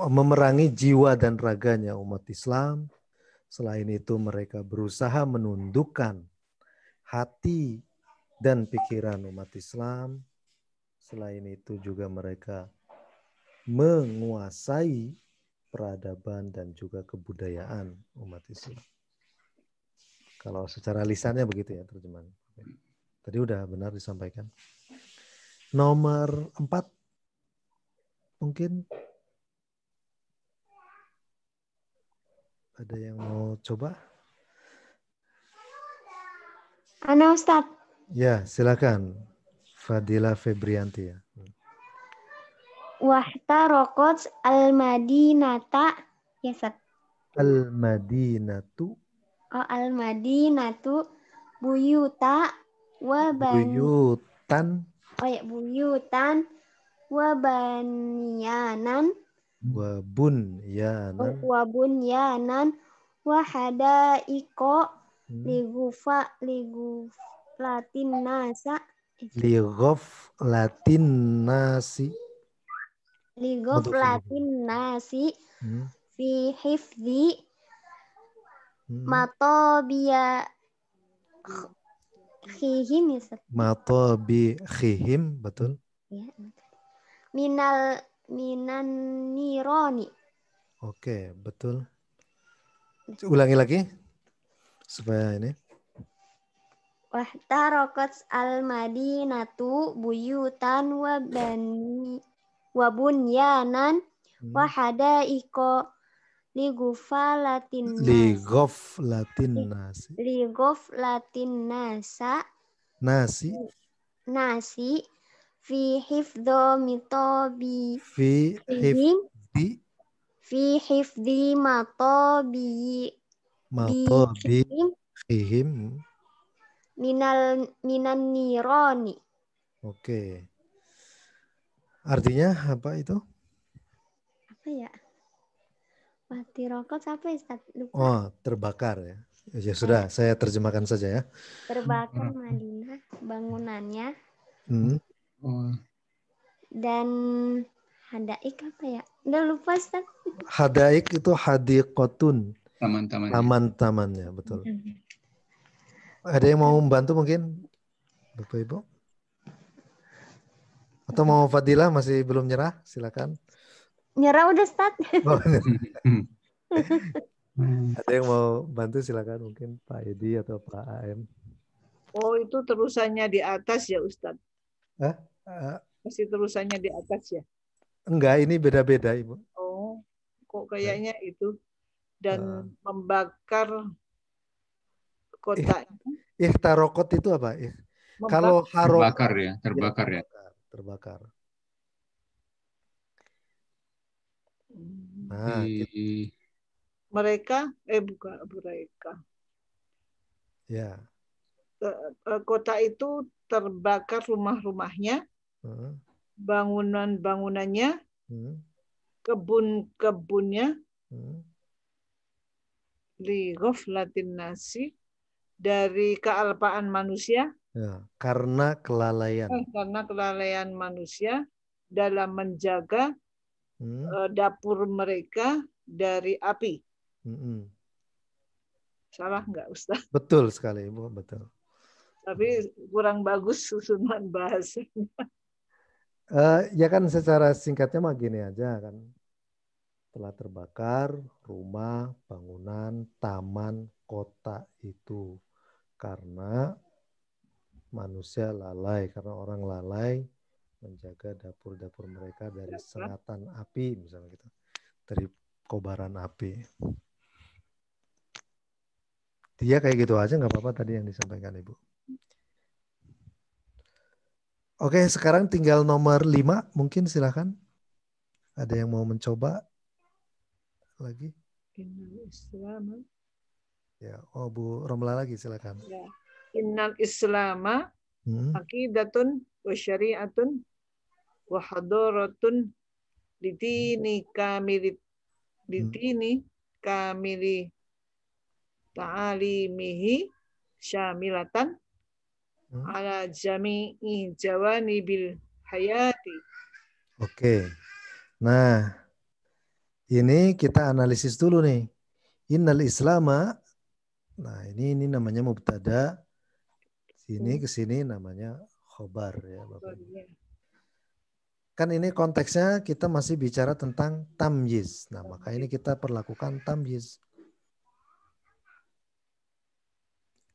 Memerangi jiwa dan raganya umat Islam. Selain itu mereka berusaha menundukkan hati dan pikiran umat Islam. selain itu juga mereka menguasai peradaban dan juga kebudayaan umat Islam. Kalau secara lisannya begitu ya terjemahan. Tadi udah benar disampaikan. Nomor 4 mungkin ada yang mau coba? Ana Ustaz. Ya, silakan. Fadila Febrianti ya. Wahtaraqat al-madinata ya Ustaz. Al-Madinatu. Oh, al-madinatu buyuta wa Buyutan. Oh ya, buyutan wa banyanan Wa bunyanan. wa bunyanan wa hadaiko liguflatin nasa Lighoflatin nasi. liguflatin nasi fi hifzi matobiya khihim ya Ustaz. Matobikhihim, betul. Ya, minan nironi. Oke, betul. Ulangi lagi supaya ini. Wahtaraqat al-madinatu buyutan wa bunyanan wa hadaiko liguflatin nasa nasi fi hifdho mitobi Fi hifdhi matobikhihim. minan nironi. Oke. Artinya apa itu? Apa ya? Mati rokok apa ya Ustaz? Lupa. Oh, terbakar ya. Ya sudah, saya terjemahkan saja ya. Terbakar Madinah bangunannya. Dan hadaik apa ya? Udah lupa Ustaz. Hadaik itu hadiqotun. Taman-tamannya, betul. Ada yang mau membantu mungkin? Bapak Ibu? Atau mau Fadilah masih belum nyerah? Silakan. Nyerah udah Ustaz. Oh, ada yang mau bantu silakan mungkin Pak Edi atau Pak AM. Oh, itu terusannya di atas ya Ustaz? Masih terusannya di atas ya? Enggak, ini beda-beda Ibu. Oh, kok kayaknya itu. Dan membakar kota. Ihtarokot itu apa? Kalau terbakar ya. Terbakar. Nah, mereka bukan mereka. Ya. Kota itu terbakar rumah-rumahnya, bangunan-bangunannya, kebun-kebunnya, li ghaflatin nasi, dari kealpaan manusia. Ya, karena kelalaian. Karena kelalaian manusia dalam menjaga dapur mereka dari api. Salah nggak Ustaz? Betul sekali Ibu, betul. Tapi kurang bagus susunan bahasanya. Ya kan secara singkatnya mah gini aja kan. Telah terbakar rumah, bangunan, taman, kota itu karena manusia lalai, karena orang lalai menjaga dapur-dapur mereka dari sengatan api misalnya gitu, dari kobaran api. Dia kayak gitu aja nggak apa-apa tadi yang disampaikan Ibu. Oke, sekarang tinggal nomor 5 mungkin silakan. Ada yang mau mencoba lagi? Innal Islam. Ya, Bu Romla lagi silakan. Ya. Innal Islama aqidatun wa syari'atun wa hadaratun lidini kamili ta'alimihi syamilatan ala jami'i jawanibil hayati. Oke. Nah, ini kita analisis dulu nih. Innal Islama. Nah, ini namanya mubtada. Sini ke sini namanya khobar ya, Bapak. kan ini konteksnya kita masih bicara tentang tamyiz. Nah, maka ini kita perlakukan tamyiz.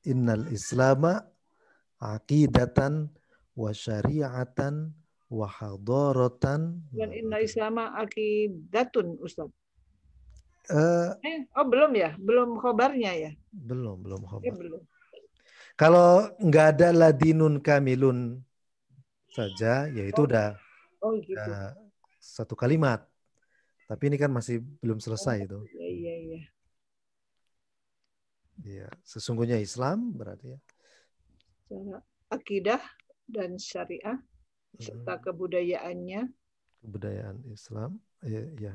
Innal islama aqidatan wa syari'atan wa hadaratan. Dan inna islama aqidatun, Ustaz. Belum ya? Belum khobarnya ya? Belum khobar. Belum. Kalau nggak ada ladinun kamilun saja, ya itu udah gitu. Satu kalimat. Tapi ini kan masih belum selesai itu. Iya. Iya, sesungguhnya Islam berarti ya. Secara akidah dan syariah serta kebudayaannya. Kebudayaan Islam, ya.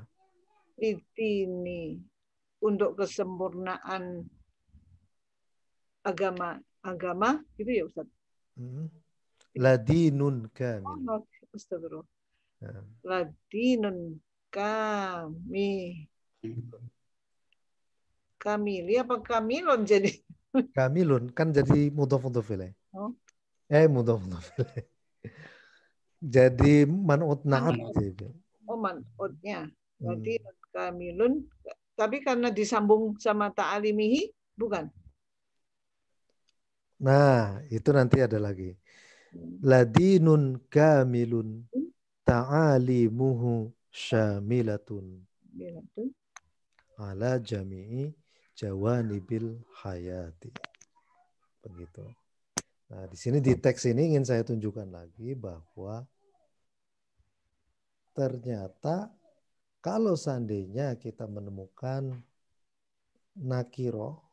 Ini untuk kesempurnaan agama gitu ya Ustaz. Ladinun kamil. Astagfirullah. Ladinun kamili apa kamilun jadi? Kamilun kan jadi mudhof ilaih. Mudhof ilaih. Jadi man'ut na'at. Man'utnya. Ladinun kamilun. Tapi karena disambung sama ta'alimihi, bukan? Nah, itu nanti ada lagi. Ladinun kamilun ta'alimuhu syamilatun ala jami'i jawanibil hayati. Begitu. Nah, di sini di teks ini ingin saya tunjukkan lagi bahwa ternyata kalau seandainya kita menemukan nakiroh,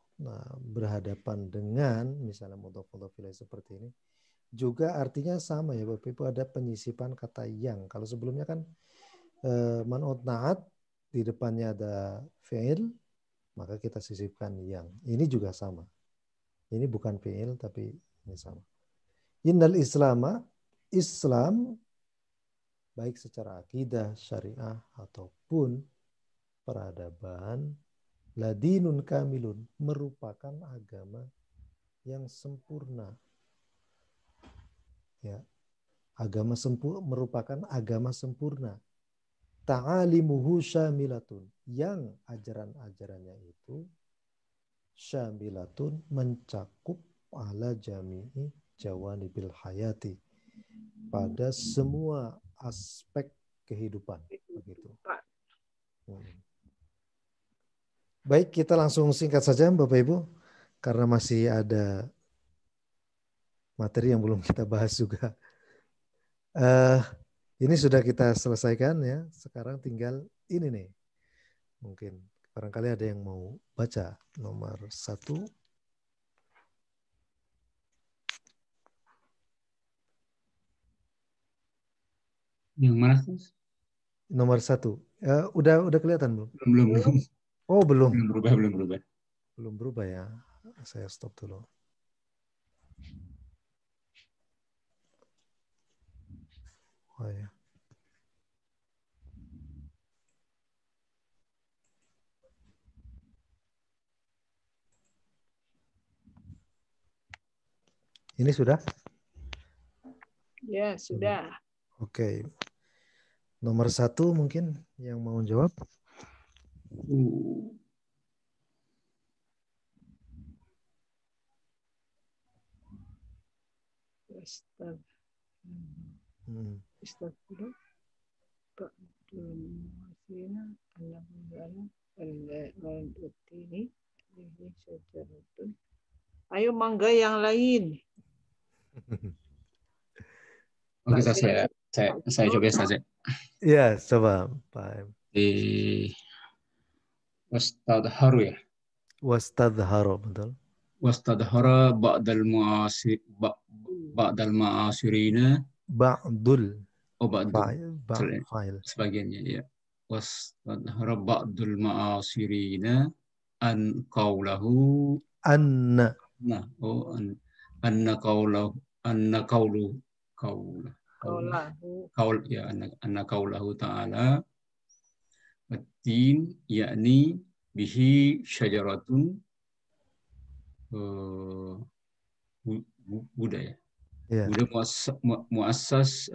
berhadapan dengan misalnya mudhof ilaih seperti ini, juga artinya sama ya Bapak Ibu, ada penyisipan kata yang. Kalau sebelumnya kan man'ut na'at, di depannya ada fi'il, maka kita sisipkan yang. Ini juga sama. Ini bukan fi'il tapi ini sama. Innal islama, Islam baik secara akidah, syariah ataupun peradaban, ladinun kamilun, merupakan agama yang sempurna. Ya. Merupakan agama sempurna. Ta'alimuhu syamilatun, yang ajaran-ajarannya itu syamilatun, mencakup ala jami'i jawanibil hayati, pada semua aspek kehidupan. Begitu. Baik, kita langsung singkat saja Bapak Ibu, karena masih ada materi yang belum kita bahas juga. Ini sudah kita selesaikan ya. Sekarang tinggal ini nih. Mungkin barangkali ada yang mau baca nomor 1. Yang mana? Nomor 1. Udah kelihatan belum? Belum. Oh, belum. Belum berubah. Belum berubah ya. Saya stop dulu. Oh ya. Ini sudah? Ya, sudah. Oke. Nomor 1 mungkin yang mau jawab. Ayo mangga yang lain. Oke, saya coba saja. Iya, coba Pak. Wastadharu ya. Wastadharu, betul. Wastadhara ba'dal ma'asirina. Ba'dul. Fa'il. Sebagiannya ya. Wastadhara ba'dul ma'asirina an qawlahu anna qawlahu anna qawlahu ta'ala ad-din yakni bihi syajaratun budaya. Ya. Kemudian muassas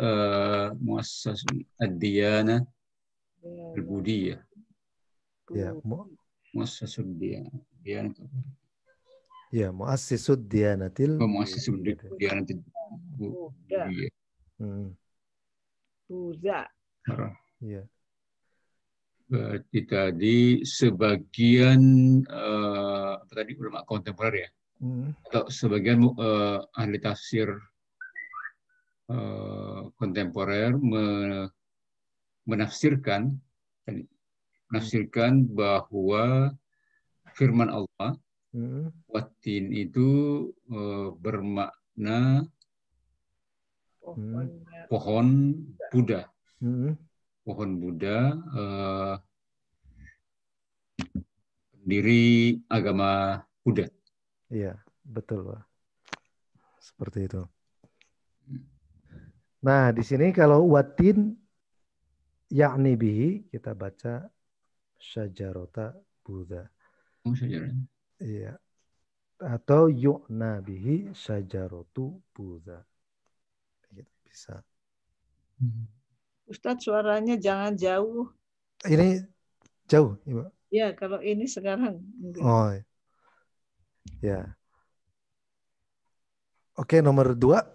ad-diyanah al-budiyah. Ya, Muassas ad-diyanah. Ya, muassisud diyanatil Muassas ad-diyanah al-budiyah. Buza. Ya. Berarti tadi sebagian apa tadi ulama kontemporer ya, atau sebagian ahli tafsir kontemporer menafsirkan bahwa firman Allah watin itu bermakna pohon Buddha. Pohon Buddha pendiri agama Buddha. Iya, betul, Pak. Seperti itu. Nah, di sini kalau watin yakni bihi kita baca syajarota Buddha. Iya. Atau yu'na bihi syajarotu Buddha. Gitu, bisa. Ustadz, suaranya jangan jauh. Ini jauh, Ibu? Ya, kalau ini sekarang. Oh, ya. Oke, nomor 2.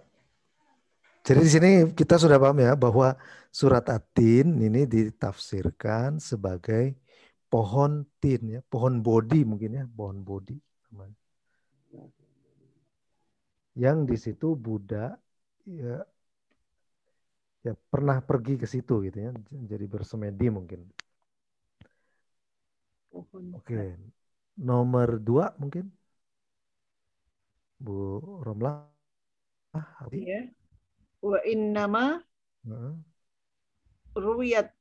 Jadi di sini kita sudah paham ya bahwa surat At-Tin ini ditafsirkan sebagai pohon tin ya, pohon bodi mungkin ya, pohon bodi namanya. Yang di situ Buddha ya pernah pergi ke situ gitu ya, jadi bersemedi mungkin. Oke. Nomor 2 mungkin Bu Romlah. Iya. Wa innama ruwiyat.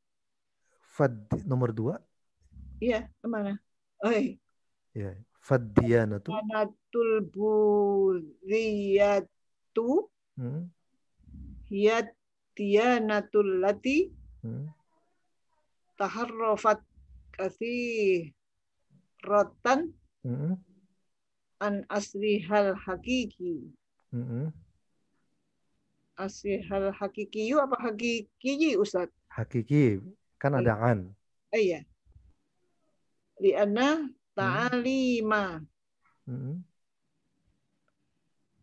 Nomor 2. Iya, kemana? Ya, faddiyanatu. Anatul budiyatu. Hiyat diyanatul lati taharrafat katsiratan an asrihal hakiki. Asrihal hakiki apa hakiki Ustaz? Hakiki kan ada an. Iya. Lianna ta'alima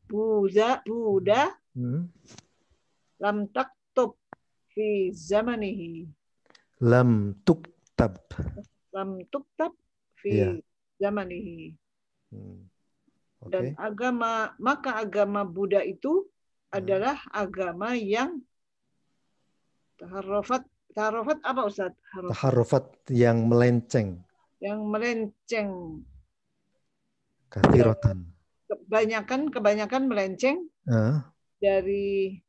Buddha lam taktub fi zamanihi. Lam tuktab fi zamanihi. Dan agama Buddha itu adalah agama yang taharrufat apa Ustaz? Taharrufat yang melenceng. Yang melenceng. Kathiratan. Kebanyakan melenceng dari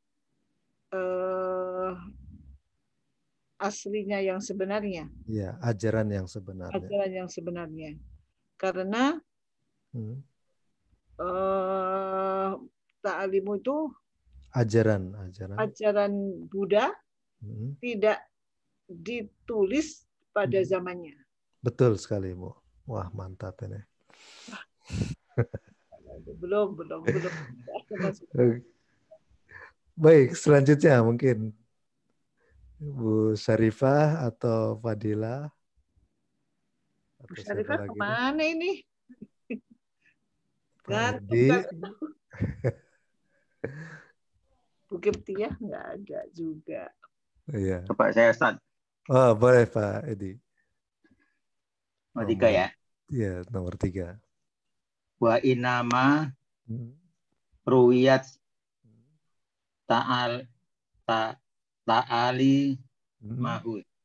aslinya yang sebenarnya. Iya, ajaran yang sebenarnya. Ajaran yang sebenarnya. Karena ta'alimu itu ajaran Buddha tidak ditulis pada zamannya. Betul sekali, Bu. Wah, mantap ini. Belum. Baik, selanjutnya mungkin Bu Syarifah atau Fadila. Bu Syarifah kemana ini? Bu Kiptiah nggak ada juga. Iya. Pak saya Ustaz. Oh, boleh Pak Edi. Nomor 3 ya. Iya, nomor 3. Wa inama ruwiyat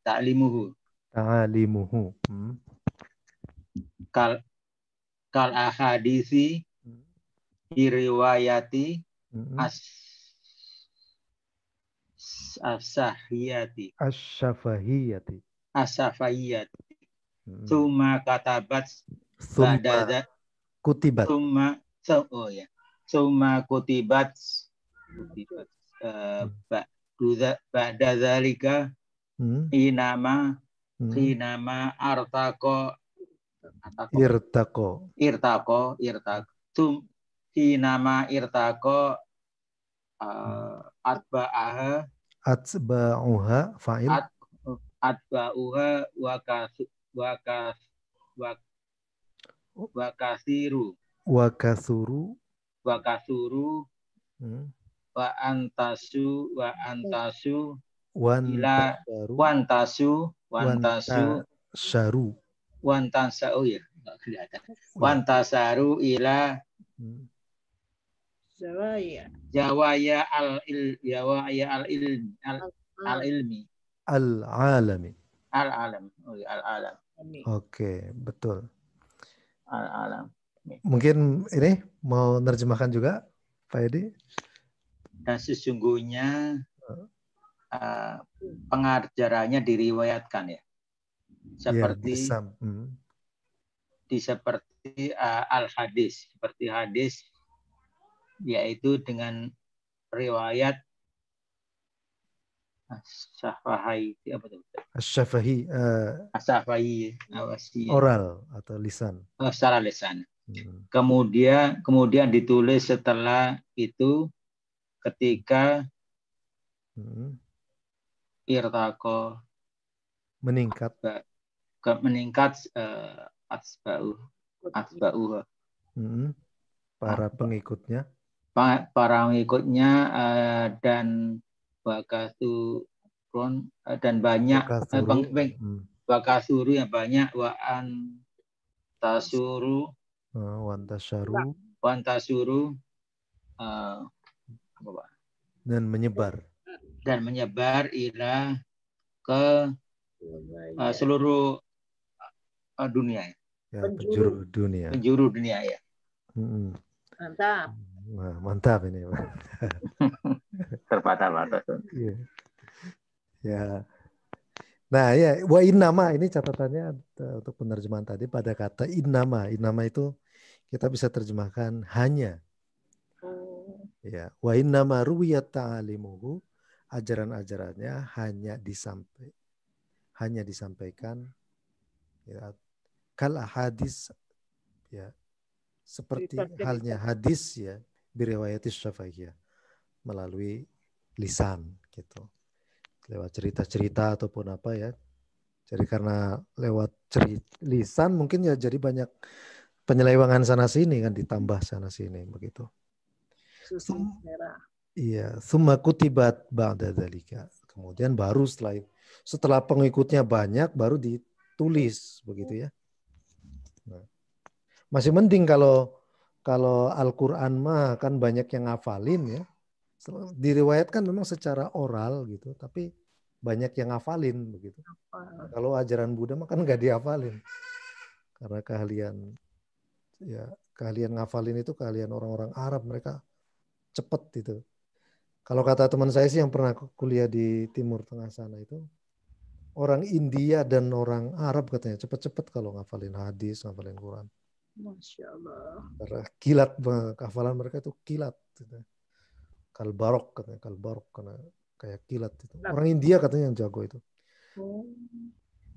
ta'alimuhu kal ahadisi riwayati as-safahiyati summa katabat kutibat ba'da zalika inama irtaqo hinama irtaqo atba'aha Atba'uha fa'il. Atba'uha wakasiru Wakathuru. wa antasu ila Wantasharu. wantasu oh ya nggak kelihatan. Wantasaru ila Jawaya al-ilmi. Al-alami. Al-alam. Oh, ya, al-alam. Oke, betul. Al-alam. Mungkin ini mau nerjemahkan juga, Pak Edi? Dan sesungguhnya pengajarannya diriwayatkan ya. Seperti seperti al-hadis, seperti hadis, yaitu dengan riwayat Asy-Syafi'i oral atau lisan. Secara lisan. Kemudian ditulis setelah itu ketika irtaqo meningkat atba'u para pengikutnya dan dan banyak wakasuru yang banyak wantasuru dan menyebar ila ke seluruh dunia ya, penjuru dunia ya. Mantap. Nah, mantap ini. Terbatas. Iya. Ya. Nah, ya, wa innama ini catatannya untuk penerjemahan tadi pada kata innama. Innama itu kita bisa terjemahkan hanya. Ya, wa innama ruwiyat ta'alimuhu, ajaran-ajarannya hanya disampaikan ya, kal hadis ya, seperti halnya hadis ya, biriwayatis Syafi'iyah, melalui lisan gitu. Lewat cerita-cerita ataupun apa ya. Jadi karena lewat lisan mungkin ya jadi banyak penyelewangan sana sini kan, ditambah sana sini begitu. Iya, summa kutibat ba'da dzalika. Kemudian baru setelah pengikutnya banyak baru ditulis begitu ya. Nah, masih mending kalau Al-Qur'an mah kan banyak yang ngafalin ya. Diriwayatkan memang secara oral gitu, tapi banyak yang ngafalin begitu. Kalau ajaran Buddha mah kan nggak dihafalin. Karena keahlian ngafalin itu keahlian orang-orang Arab, mereka cepet itu. Kalau kata teman saya sih yang pernah kuliah di Timur Tengah sana itu, orang India dan orang Arab katanya cepet-cepet kalau ngafalin hadis, ngafalin Quran. Masya Allah. Karena kilat, hafalan mereka itu kilat. Gitu. Kalbarok katanya, karena kayak kilat itu. Orang India katanya yang jago itu.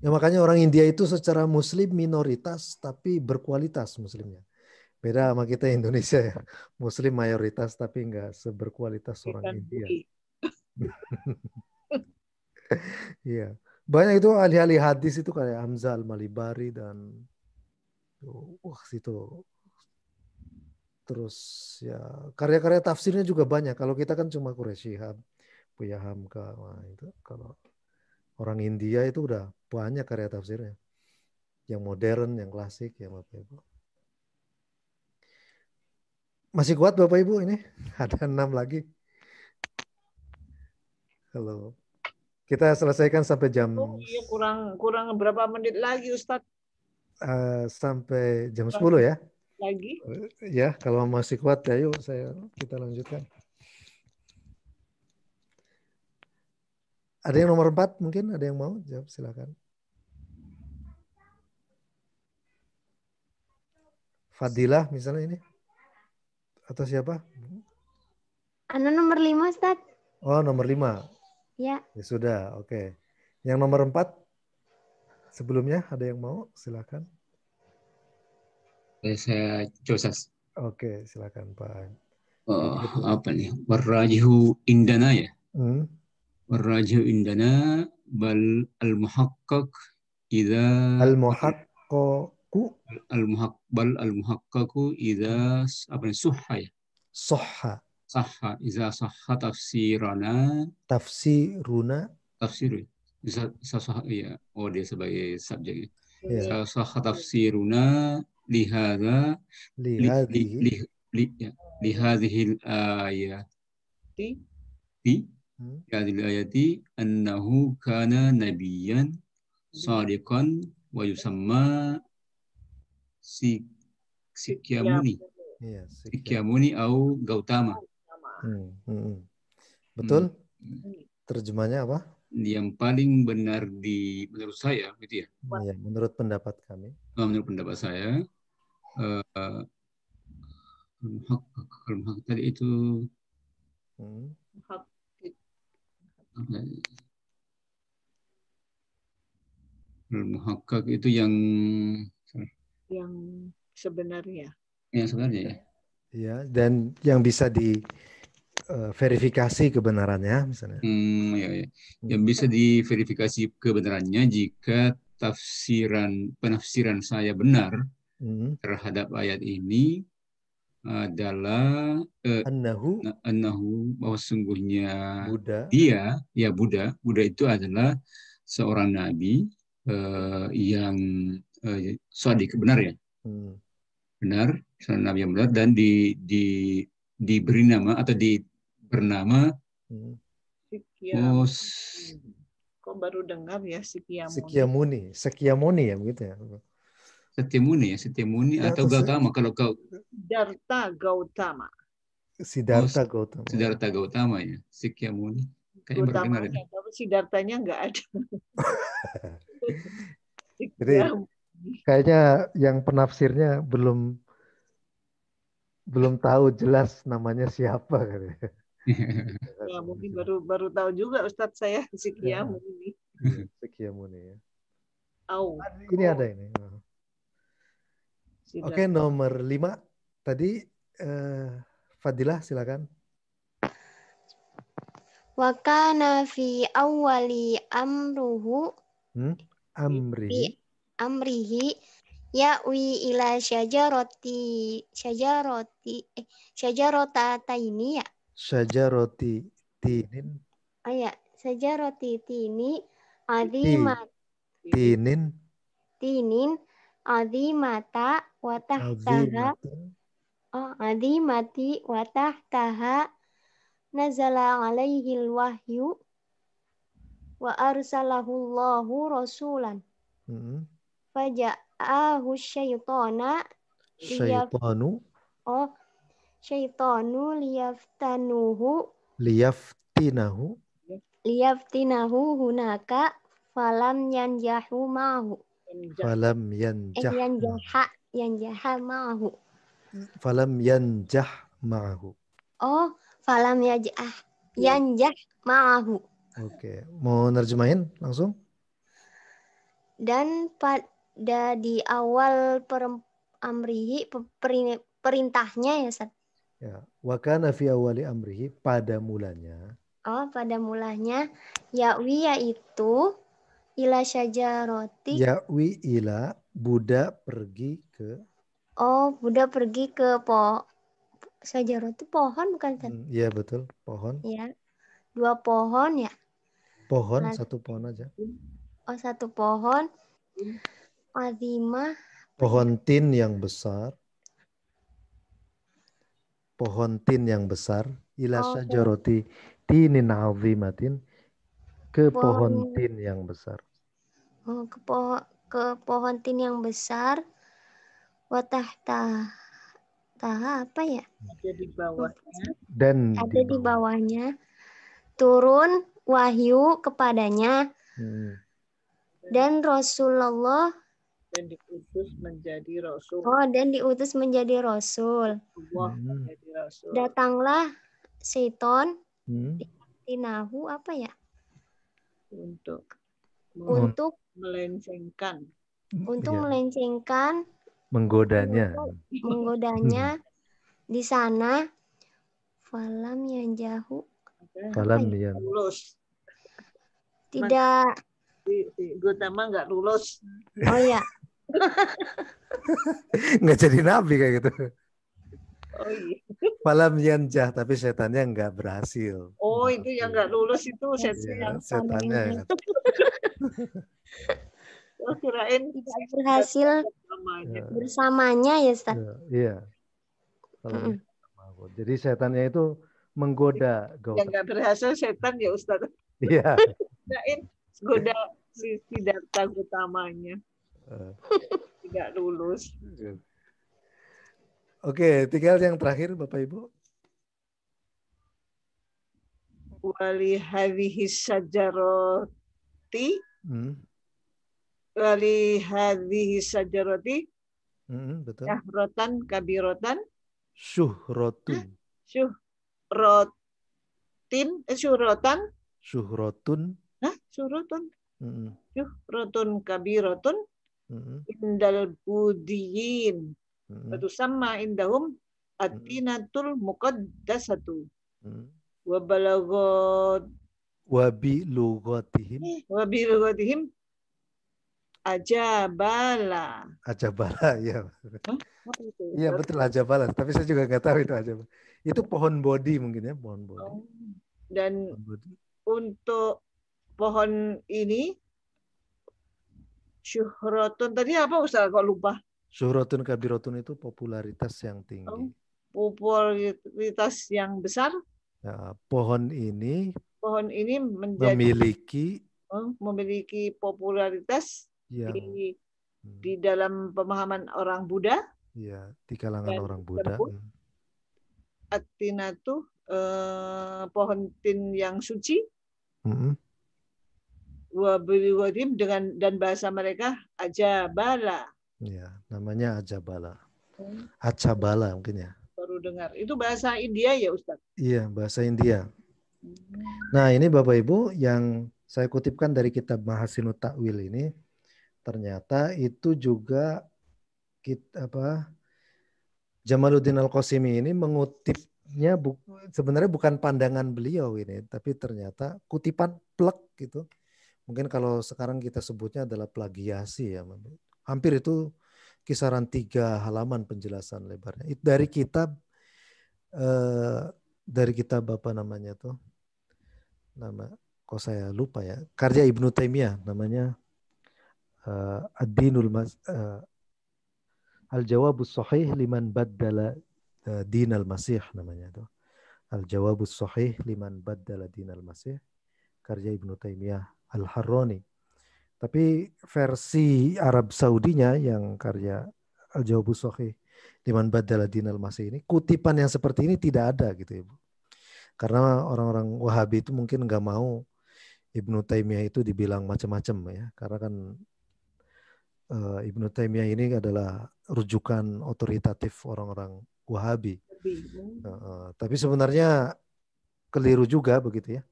Ya makanya orang India itu secara Muslim minoritas tapi berkualitas Muslimnya. Beda sama kita Indonesia ya. Muslim mayoritas tapi nggak seberkualitas orang India. Iya. Banyak itu ahli-ahli hadis itu kayak Hamzah Al-Malibari dan situ. Terus ya karya-karya tafsirnya juga banyak. Kalau kita kan cuma Quraisy Shihab, Buya Hamka. Nah, itu kalau orang India itu udah banyak karya tafsirnya. Yang modern, yang klasik, yang apa itu. Masih kuat Bapak Ibu ini? Ada 6 lagi. Halo. Kita selesaikan sampai jam. Oh iya, kurang berapa menit lagi Ustadz? Sampai jam 10 ya. Lagi? Ya, kalau masih kuat ya yuk kita lanjutkan. Ada yang nomor 4 mungkin? Ada yang mau jawab? Silakan. Fadilah misalnya ini. Atau siapa? Nomor 5 Ustaz. Oh, nomor 5. Ya. Ya sudah, oke. Yang nomor 4 sebelumnya ada yang mau? Silakan. Saya Josas. Oke, silakan Pak. apa nih? Warrajihu indana ya. Hmm. Warrajihu indana bal al-muhaqqaq idza al-muhaqqaqu idza apa nih? Suhha ya. Sohha. Sahha idza sahha tafsirana. Tafsiruna. Tafsir. Bisa sah ya. Oh, dia sebagai subjek. Ya. Sahha tafsiruna lihadza lihadhil ayati hadhil ayati annahu kana nabiyyan sadiqan wa yusamma Sikyamuni. Sikyamuni au Gautama. Betul? Terjemahnya apa? Yang paling benar menurut saya gitu ya. Ya, menurut pendapat kami. Menurut pendapat saya tadi itu Al-Muhaqqaq itu yang sebenarnya. Yang sebenarnya ya. Ya, dan yang bisa diverifikasi kebenarannya misalnya. Ya. Yang bisa diverifikasi kebenarannya jika penafsiran saya benar terhadap ayat ini adalah annahu bahwa sungguhnya Buddha itu adalah seorang nabi yang shadiq, benar ya. Benar, seorang nabi yang benar dan diberi nama atau bernama Kok baru dengar ya Sikyamuni ya begitu ya. Setyamuni atau Gautama kalau kau Siddhartha Gautama. Siddhartha Gautama ya, Sikyamuni. Kayaknya baru dengar itu. Tapi Siddhartanya nggak ada. Jadi kayaknya yang penafsirnya belum tahu jelas namanya siapa katanya. Ya mungkin baru tahu juga Ustadz saya Sikyamuni. Sikyamuni ya. Ini ada ini. Oke, nomor 5 tadi Fadilah silakan. Wa kana fi awwali amrihi ya'wi ila syajarotataini ya. Syajaroti tinin. Syajaroti tini tinin azimata wa tahtaha azimati wa tahtaha nazala alaihil wahyu wa arsalahu Allahu rasulan. Faja'ahu syaitanu liyaftinahu hunaka falam yanjahu ma'hu. Falam yanjah ma'ahu. Oke, mau nerjemahin langsung? Dan pada di awal amrihi perintahnya ya Ustaz. Ya, wa kana fi awali amrihi pada mulanya. Pada mulanya ya'wi yaitu ila syajaroti. Ya'wi ila Buddha pergi ke. Buddha pergi ke syajaroti pohon bukan Ustaz? Iya betul, pohon. Ya. 2 pohon ya. Pohon, 1 pohon aja. 1 pohon. Azimah. Pohon tin yang besar. Pohon tin yang besar. Ila syajaroti tinin azimatin. Ke pohon tin yang besar. Ke pohon tin yang besar. Watahta apa ya? Ada di bawahnya. Dan ada di bawahnya. Turun wahyu kepadanya. Dan Rasulullah dan diutus menjadi rasul. Dan diutus menjadi rasul. Datanglah syaitan tinahu apa ya? Untuk melencengkan. Menggodanya. Di sana Falam yang jauh. Falam yang lulus. Tidak. Si Gautama nggak lulus. Oh ya. nggak jadi nabi kayak gitu. Oh iya. Falam yanjah, tapi setannya nggak berhasil. Oh itu yang nggak lulus itu Iya, setannya. Oh, kirain tidak berhasil bersamanya ya Ustaz. Iya. Jadi setannya itu menggoda Gautama. Yang nggak berhasil setan ya Ustaz. Iya. Kirain goda si Siddhartha Gautamanya. Tidak lulus. Oke, tinggal yang terakhir Bapak Ibu. Wali hadhihi syajarati. Wali hadhihi syajarati. Betul. Syahrotan kabirotan. Syuhrotun. Syuhrotan. Syuhrotun. Syuhrotun. Syuhrotun kabirotun. Indal budiyin. Batu sama indahum atinatul muqaddasatu. Wabalagot. Wabilughatihim. Ajabala. Ajabala, ya. Iya betul ajabala. Tapi saya juga nggak tahu itu ajabala. Itu pohon bodi mungkin ya, pohon bodi. Dan untuk pohon ini syuhrotun tadi apa Ustaz kok lupa? Syuhrotun kabirotun itu popularitas yang tinggi. Popularitas yang besar. Ya, pohon ini memiliki popularitas di dalam pemahaman orang Buddha. Ya, di kalangan orang Buddha. Atinatu pohon tin yang suci. Wabiwadim dan bahasa mereka ajabala. Ya, namanya ajabala. Acabala mungkin ya. Baru dengar. Itu bahasa India ya Ustaz? Iya, bahasa India. Nah, ini Bapak Ibu yang saya kutipkan dari kitab Mahasinut Ta'wil ini, ternyata itu juga Jamaluddin Al-Qasimi ini mengutipnya sebenarnya bukan pandangan beliau ini, tapi ternyata kutipan plek gitu. Mungkin kalau sekarang kita sebutnya adalah plagiasi ya. Hampir itu kisaran 3 halaman penjelasan lebarnya. Itu dari kitab apa namanya tuh? Kok saya lupa ya. Karya Ibnu Taimiyah namanya Al-Jawabus Sahih liman baddala dinal masih namanya itu. Al-Jawabus Sahih liman baddala dinal masih karya Ibnu Taimiyah Al-Harrani. Tapi versi Arab Saudinya yang karya Al-Jawabus Sahih liman baddala dinal masih ini, kutipan yang seperti ini tidak ada gitu Ibu. Karena orang-orang Wahabi itu mungkin nggak mau Ibnu Taimiyah itu dibilang macam-macam ya. Karena kan Ibnu Taimiyah ini adalah rujukan otoritatif orang-orang Wahabi. Tapi sebenarnya keliru juga begitu ya.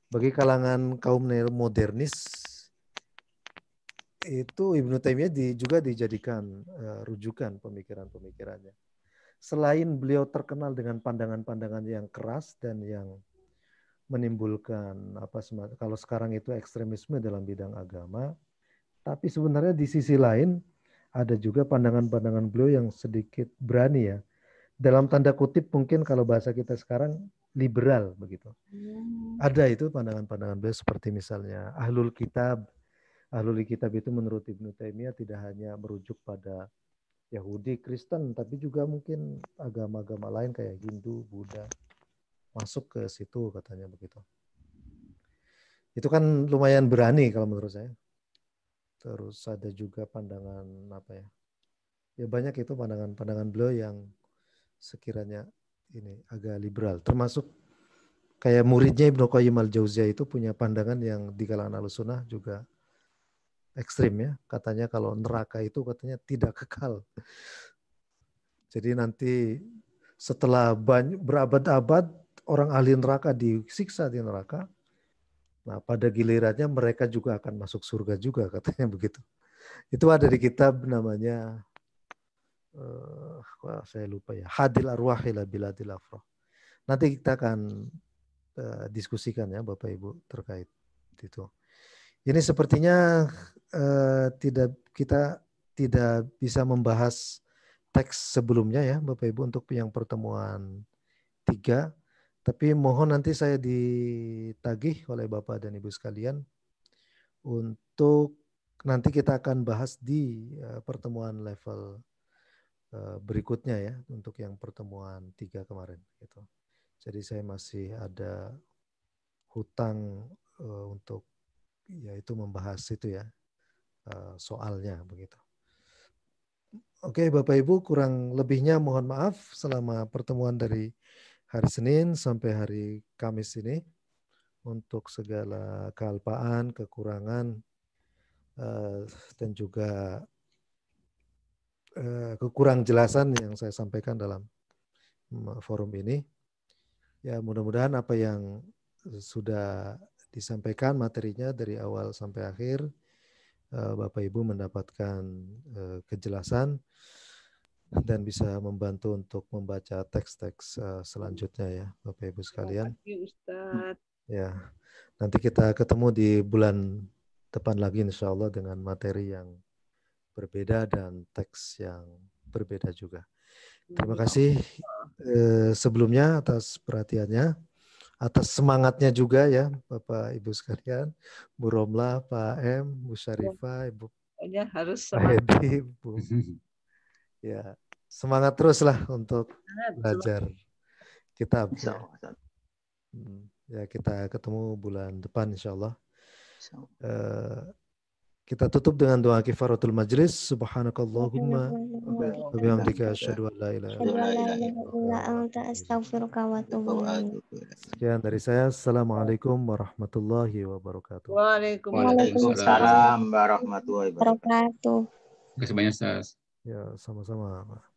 Bagi kalangan kaum modernis itu Ibnu Taimiyah juga dijadikan rujukan pemikiran-pemikirannya. Selain beliau terkenal dengan pandangan-pandangan yang keras dan yang menimbulkan kalau sekarang itu ekstremisme dalam bidang agama, tapi sebenarnya di sisi lain ada juga pandangan-pandangan beliau yang sedikit berani ya. Dalam tanda kutip mungkin kalau bahasa kita sekarang liberal begitu. Ada itu pandangan-pandangan beliau seperti misalnya Ahlul Kitab. Ahlul Kitab itu menurut Ibnu Taimiyah tidak hanya merujuk pada Yahudi, Kristen, tapi juga mungkin agama-agama lain kayak Hindu, Buddha. Masuk ke situ katanya begitu. Itu kan lumayan berani kalau menurut saya. Terus ada juga pandangan ya banyak itu pandangan beliau yang sekiranya ini agak liberal. Termasuk kayak muridnya Ibnu Qayyim Al-Jauziyah itu punya pandangan yang di kalangan Ahlussunnah juga ekstrim ya. Katanya kalau neraka itu katanya tidak kekal. Jadi nanti setelah berabad-abad orang ahli neraka disiksa di neraka. Nah, pada gilirannya mereka juga akan masuk surga juga katanya begitu. Itu ada di kitab namanya saya lupa ya. Hadil Arwah ila Biladil Afrah. nanti kita akan diskusikan ya Bapak Ibu terkait itu. Ini sepertinya kita tidak bisa membahas teks sebelumnya ya Bapak Ibu untuk yang pertemuan 3, tapi mohon nanti saya ditagih oleh Bapak dan Ibu sekalian untuk nanti kita akan bahas di pertemuan level berikutnya ya untuk yang pertemuan 3 kemarin gitu. Jadi saya masih ada hutang untuk yaitu membahas itu ya soalnya begitu. Oke Bapak Ibu, kurang lebihnya mohon maaf selama pertemuan dari hari Senin sampai hari Kamis ini untuk segala kealpaan, kekurangan dan juga kekurang jelasan yang saya sampaikan dalam forum ini. Ya mudah-mudahan apa yang sudah disampaikan materinya dari awal sampai akhir Bapak Ibu mendapatkan kejelasan dan bisa membantu untuk membaca teks-teks selanjutnya ya Bapak Ibu sekalian. Terima kasih Ustadz. Ya, nanti kita ketemu di bulan depan lagi insya Allah dengan materi yang berbeda dan teks yang berbeda juga. Terima kasih sebelumnya atas perhatiannya. Atas semangatnya juga ya Bapak Ibu sekalian, Bu Romla, Pak M, Bu Syarifah, Ibu harus semangat. Edi, Bu. Ya, semangat teruslah untuk belajar kitab. Ya, kita ketemu bulan depan insya Allah. Kita tutup dengan doa kifaratul majlis. Subhanakallahumma wa bihamdika asyhadu an la ilaha illa anta astaghfiruka wa atubu ilaik. Sekian dari saya. Assalamualaikum warahmatullahi wabarakatuh. Waalaikumsalam warahmatullahi wabarakatuh. Terima kasih banyak, Ustaz. Ya, sama-sama, Pak.